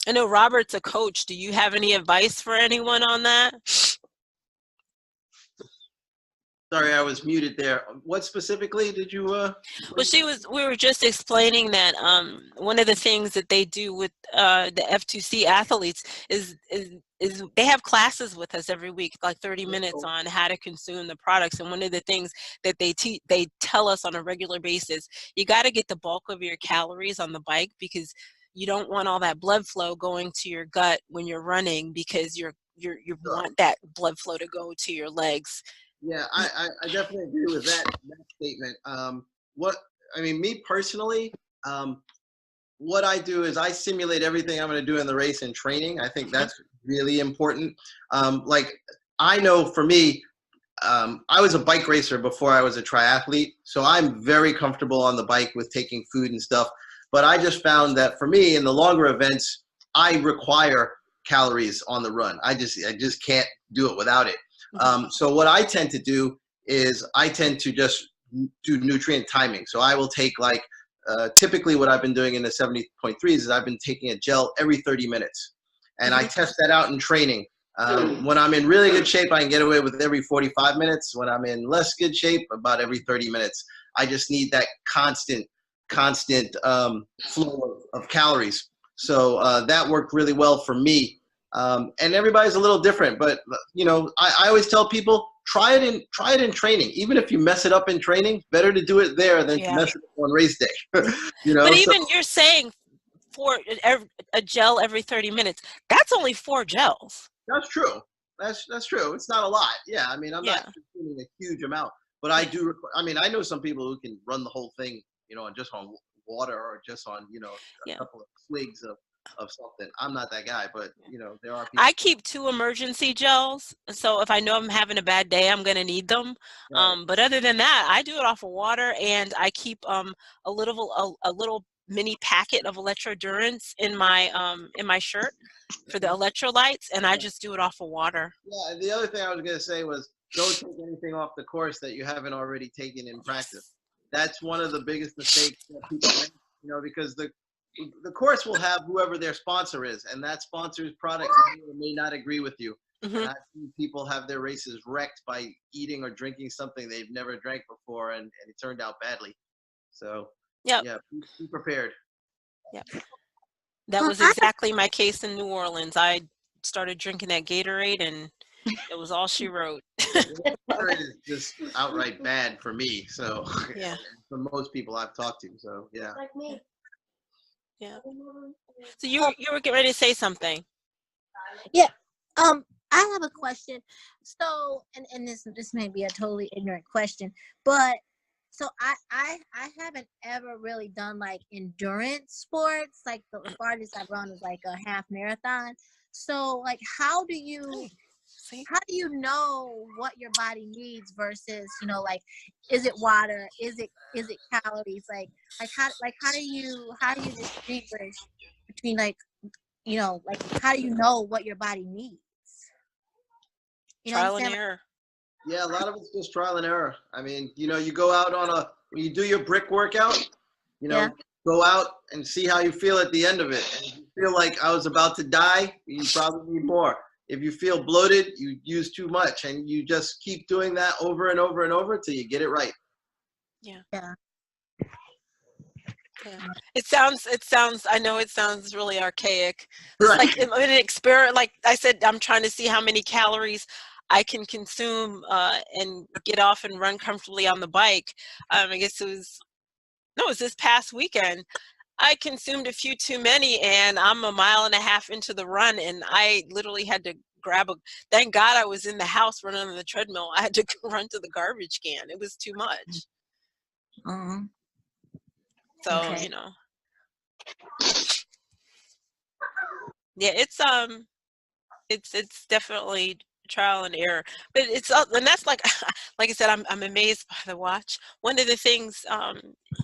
I know Robert's a coach. Do you have any advice for anyone on that?
Sorry, I was muted there. What specifically did you?
Well, we were just explaining that one of the things that they do with the F2C athletes is they have classes with us every week, like 30 minutes on how to consume the products. And one of the things that they tell us on a regular basis, you got to get the bulk of your calories on the bike, because you don't want all that blood flow going to your gut when you're running, because you want that blood flow to go to your legs
Yeah, I definitely agree with that statement. Me personally, what I do is I simulate everything I'm going to do in the race in training. I think that's really important. Like I know for me, I was a bike racer before I was a triathlete, so I'm very comfortable on the bike with taking food and stuff. But I just found that for me, in the longer events, I require calories on the run. I just can't do it without it. So what I tend to do is I tend to just do nutrient timing. So I will take like typically what I've been doing in the 70.3s is I've been taking a gel every 30 minutes, and I test that out in training. When I'm in really good shape, I can get away with every 45 minutes. When I'm in less good shape, about every 30 minutes. I just need that constant flow of calories. So that worked really well for me. And everybody's a little different, but I always tell people try it in training. Even if you mess it up in training, better to do it there than to mess it up on race day.
But even you're saying a gel every 30 minutes. That's only 4 gels.
That's true. That's true. It's not a lot. Yeah, I mean, I'm not consuming a huge amount, but I do. I mean, I know some people who can run the whole thing, just on water or just on, a couple of swigs of something. I'm not that guy, but there are people.
I keep 2 emergency gels, so if I know I'm having a bad day, I'm gonna need them.
Right.
But other than that, I do it off of water, and I keep a little mini packet of Electrodurance in my shirt for the electrolytes, and I just do it off of water.
Yeah, the other thing I was gonna say was don't take anything off the course that you haven't already taken in practice. That's one of the biggest mistakes that people make, because the course will have whoever their sponsor is, and that sponsor's product may not agree with you. And I've seen people have their races wrecked by eating or drinking something they've never drank before, and it turned out badly. So yeah, be prepared.
Yeah, that was exactly my case in New Orleans. I started drinking that Gatorade, and it was all she wrote.
Gatorade is just outright bad for me. So
yeah,
for most people I've talked to. So yeah.
Like me.
Yeah. So you were getting ready to say something.
Yeah. I have a question. So, and this may be a totally ignorant question, but so I haven't ever really done like endurance sports. Like the farthest I've run is like a half marathon. So like how do you know what your body needs versus, like, is it water? Is it calories? Like how do you distinguish between like how do you know what your body needs?
Trial and error.
Yeah, a lot of it's just trial and error. I mean, you go out when you do your brick workout, go out and see how you feel at the end of it. And if you feel like I was about to die, you probably need more. If you feel bloated, you use too much, and you just keep doing that over and over and over till you get it right.
Yeah. It sounds, I know it sounds really archaic. It's
Right.
like in an experiment, like I said, I'm trying to see how many calories I can consume and get off and run comfortably on the bike. I guess it was this past weekend. I consumed a few too many, and I'm 1.5 miles into the run, and I literally had to thank God I was in the house running on the treadmill. I had to run to the garbage can. It was too much. So,
Okay.
Yeah, it's definitely trial and error, but and that's like I said, I'm amazed by the watch. One of the things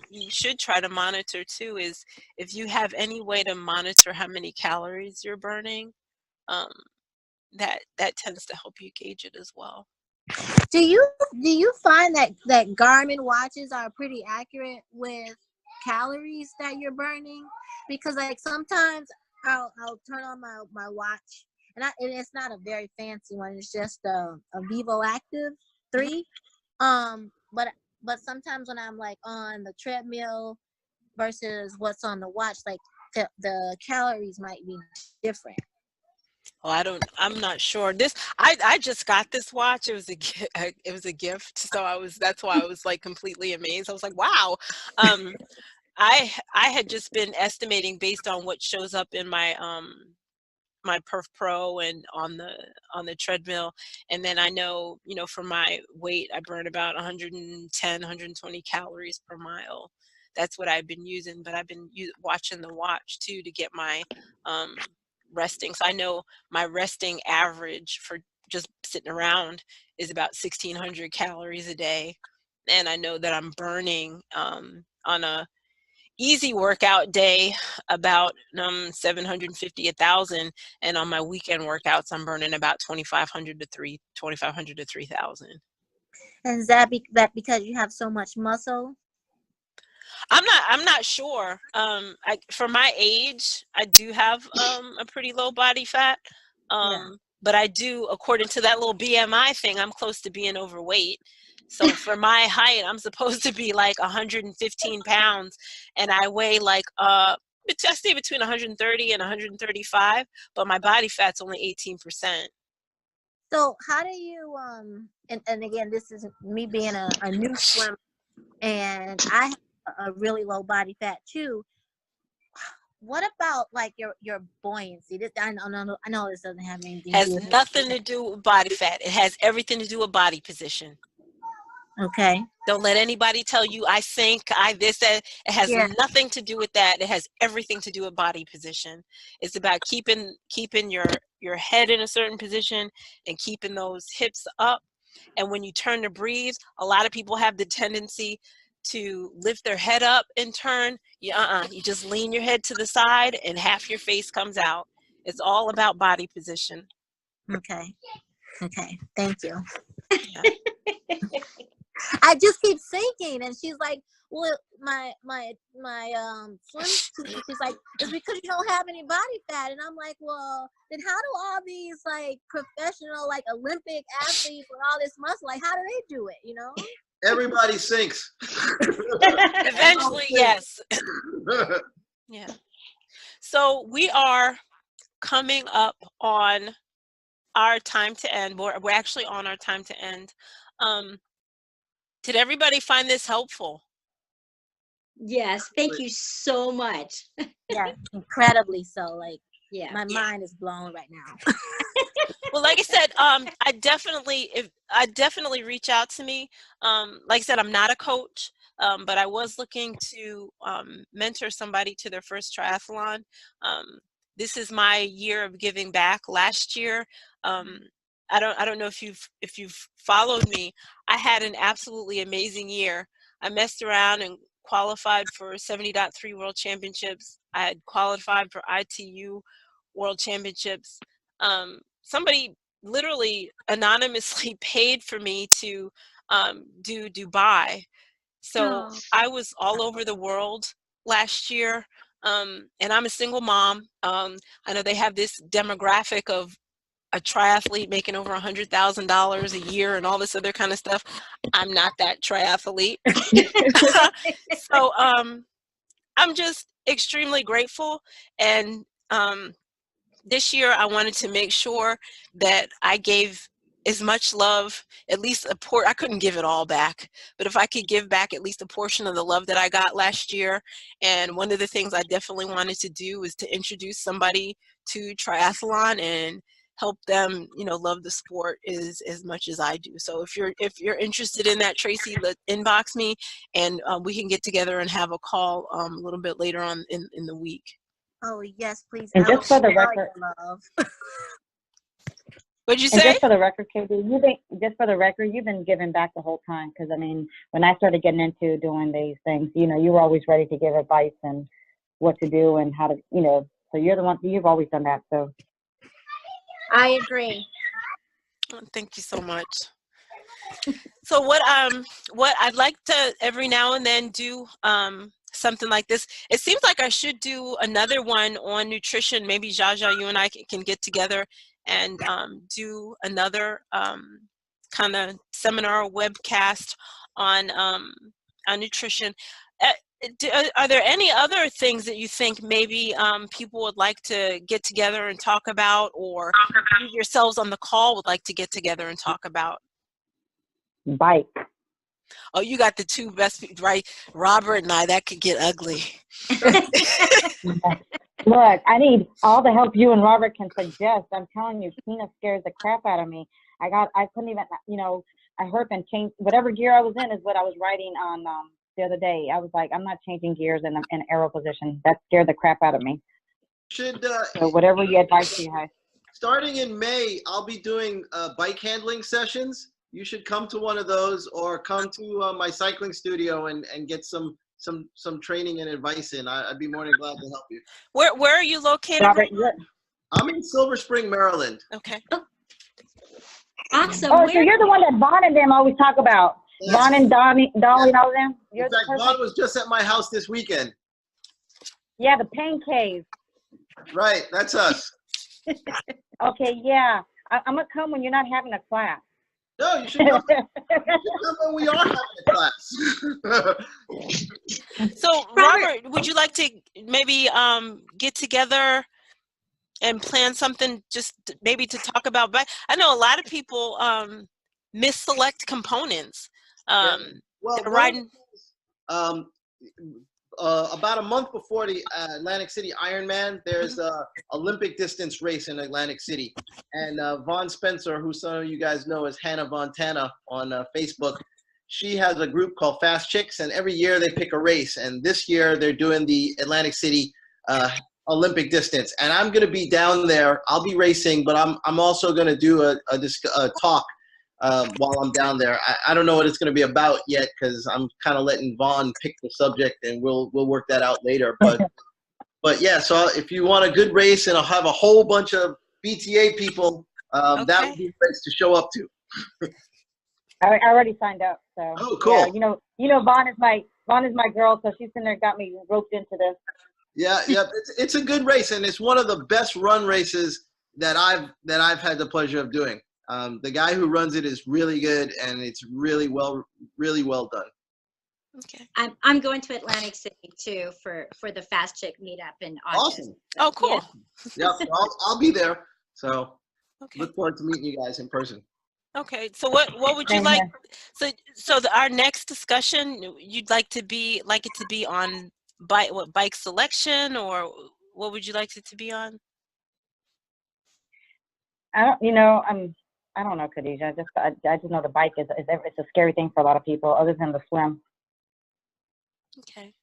you should try to monitor too is if you have any way to monitor how many calories you're burning, that tends to help you gauge it as well.
Do you find that Garmin watches are pretty accurate with calories that you're burning? Because like sometimes I'll turn on my watch, and it's not a very fancy one. It's just a Vivo Active 3. But sometimes when I'm like on the treadmill versus what's on the watch, like the calories might be different.
Oh, I'm not sure. I just got this watch. It was a gift. So that's why I was like completely amazed. I was like, wow. I had just been estimating based on what shows up in my my Perf Pro and on the treadmill. And then I know, you know, for my weight, I burn about 110, 120 calories per mile. That's what I've been using, but I've been watching the watch too to get my resting. So I know my resting average for just sitting around is about 1,600 calories a day. And I know that I'm burning on a easy workout day about 750, 1,000, and on my weekend workouts I'm burning about 2,500 to 3,000.
And is that because you have so much muscle?
I'm not sure. For my age, I do have a pretty low body fat. But I do, according to that little BMI thing, I'm close to being overweight. So for my height, I'm supposed to be like 115 pounds, and I weigh like I stay between 130 and 135, but my body fat's only 18%.
So how do you and again, this is me being a new swimmer, and I have a really low body fat too. What about like your buoyancy? I know this doesn't have anything to do with
Has nothing to do with body fat. It has everything to do with body position.
Okay. Don't
let anybody tell you I sink, it has nothing to do with that. It has everything to do with body position. It's about keeping your head in a certain position and keeping those hips up. And when you turn to breathe, a lot of people have the tendency to lift their head up and turn. You just lean your head to the side and half your face comes out. It's all about body position.
Okay. Thank you. Yeah. I just keep sinking, and she's like, well, my swimsuit, she's like, it's because you don't have any body fat. And I'm like, well, then how do all these like professional, like Olympic athletes with all this muscle, like how do they do it, you know?
Everybody sinks.
Eventually, yes. Yeah. So we are coming up on our time to end. We're actually on our time to end. Did everybody find this helpful?
Yes, thank you so much.
Yeah, incredibly so. Like, yeah, my mind is blown right now.
Well, like I said, I definitely reach out to me. Like I said, I'm not a coach, but I was looking to mentor somebody to their first triathlon. This is my year of giving back. Last year, I don't know if you've followed me. I had an absolutely amazing year. I messed around and qualified for 70.3 World Championships. I had qualified for ITU World Championships. Somebody literally anonymously paid for me to do Dubai. So I was all over the world last year. And I'm a single mom. I know they have this demographic of a triathlete making over $100,000 a year and all this other kind of stuff. I'm not that triathlete. So I'm just extremely grateful. And this year I wanted to make sure that I gave as much love, at least I couldn't give it all back, but if I could give back at least a portion of the love that I got last year. And one of the things I definitely wanted to do is to introduce somebody to triathlon and help them, love the sport as much as I do. So if you're interested in that, Tracy, inbox me and we can get together and have a call a little bit later on in the week.
Oh yes, please.
And just for the record,
what'd you say?
And just for the record, Katie, you've been giving back the whole time. Because I mean, when I started getting into doing these things, you were always ready to give advice and what to do and how to, So you're the one. You've always done that. So.
I agree.
Thank you so much. So what I'd like to every now and then do something like this. It seems like I should do another one on nutrition. Maybe Jaja, you and I can get together and do another kind of seminar webcast on nutrition. Are there any other things that you think maybe people would like to get together and talk about, or you yourselves on the call would like to get together and talk about?
Bike.
Oh, you got the two best, right? Robert and I, that could get ugly.
Look, I need all the help you and Robert can suggest. I'm telling you, Tina scares the crap out of me. I couldn't even, I heard and change whatever gear I was in is what I was writing on the other day. I was like, I'm not changing gears in aero position. That scared the crap out of me.
Should
So whatever you advice you have.
starting in May, I'll be doing bike handling sessions. You should come to one of those, or come to my cycling studio and get some training and advice in. I'd be more than glad to help you.
Where are you located?
Robert,
I'm in Silver Spring, Maryland.
Okay.
Awesome.
oh, so you're the one that Vaughn and them always talk about.
Yes.
Vaughn and Dolly and all of them? You're
In
the
fact,
person?
Vaughn was just at my house this weekend.
Yeah, the pain cave.
Right, that's us.
Okay, yeah. I'm going to come when you're not having a class.
No, you should come, when we are having a class.
So, Robert, would you like to maybe get together and plan something, just maybe to talk about bike? I know a lot of people misselect components.
Well,
they're riding.
About a month before the Atlantic City Ironman, there's a Olympic distance race in Atlantic City, and Vaughn Spencer, who some of you guys know as Hannah Montana on Facebook, she has a group called Fast Chicks, and every year they pick a race, and this year they're doing the Atlantic City Olympic distance, and I'm going to be down there. I'll be racing, but I'm also going to do a talk while I'm down there. I don't know what it's going to be about yet, because I'm kind of letting Vaughn pick the subject, and we'll work that out later. But yeah, so if you want a good race, and I'll have a whole bunch of BTA people, that would be a race to show up to.
I already signed up. So.
Oh, cool.
Yeah, Vaughn is my girl, so she's in there, got me roped into this.
Yeah, it's a good race, and it's one of the best run races that I've had the pleasure of doing. The guy who runs it is really good, and it's really well done.
Okay.
I'm going to Atlantic City too for the Fast Chick meetup in August.
Awesome.
Oh, cool.
Yeah, I'll be there. So
Okay.
look forward to meeting you guys in person.
Okay. So what would you
Same
like?
here.
So our next discussion, you'd like it to be on bike selection, or what would you like it to be on?
I don't know, Khadija. I just know the bike it's a scary thing for a lot of people, other than the swim.
Okay.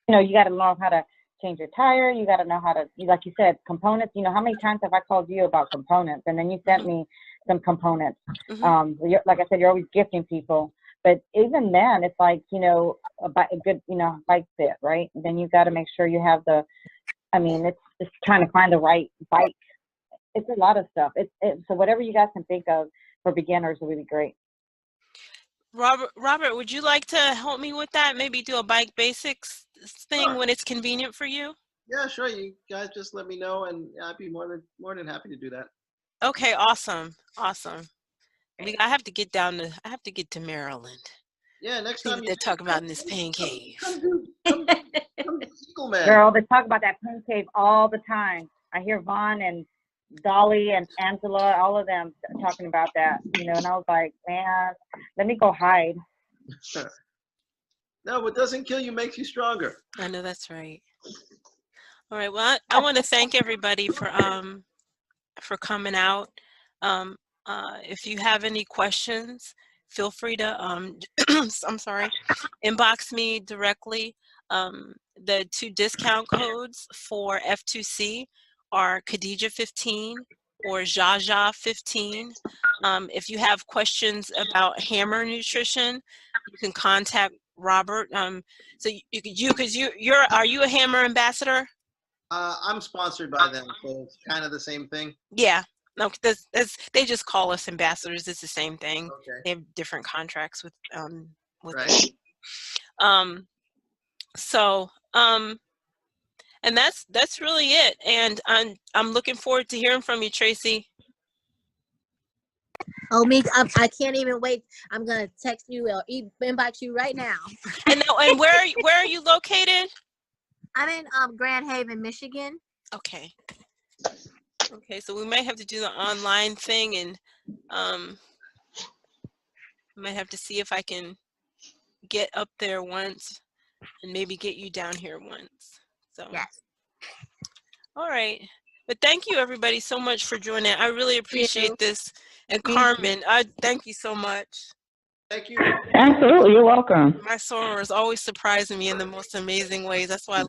You got to know how to change your tire. You got to know how to, like you said, components. How many times have I called you about components, and then you sent me some components. Like I said, you're always gifting people, but even then, it's like a good bike fit, right? Then you got to make sure you have it's trying to find the right bike. It's a lot of stuff. So whatever you guys can think of for beginners will be great.
Robert, would you like to help me with that? Maybe do a bike basics thing
Sure.
when it's convenient for you?
Yeah, sure. You guys just let me know, and I'd be more than happy to do that.
Okay, awesome. I have to get to Maryland.
Yeah, next
See
time
what they're talking about in this pain cave.
Come to Eagle Man.
Girl, they talk about that pain cave all the time. I hear Vaughn and Dolly and Angela, all of them talking about that, and I was like, man, let me go hide.
No, what doesn't kill you makes you stronger.
I know that's right. All right. Well, I want to thank everybody for coming out. If you have any questions, feel free to inbox me directly. The two discount codes for F2C are Khadija 15 or Jaja 15. If you have questions about Hammer Nutrition, you can contact Robert. So are you a Hammer ambassador?
I'm sponsored by them, so it's kind of the same thing.
Yeah. No, they just call us ambassadors. It's the same thing.
Okay.
They have different contracts with
Right.
them. And that's really it. And I'm looking forward to hearing from you, Tracy.
Oh, I can't even wait. I'm gonna text you or inbox you right now.
And where are you located?
I'm in Grand Haven, Michigan.
Okay. Okay, so we might have to do the online thing, and I might have to see if I can get up there once and maybe get you down here once. So,
Yes.
all right. But thank you everybody so much for joining. I really appreciate this. And Carmen, I thank you so much.
Thank you.
Absolutely, you're welcome.
My soror is always surprising me in the most amazing ways. That's why I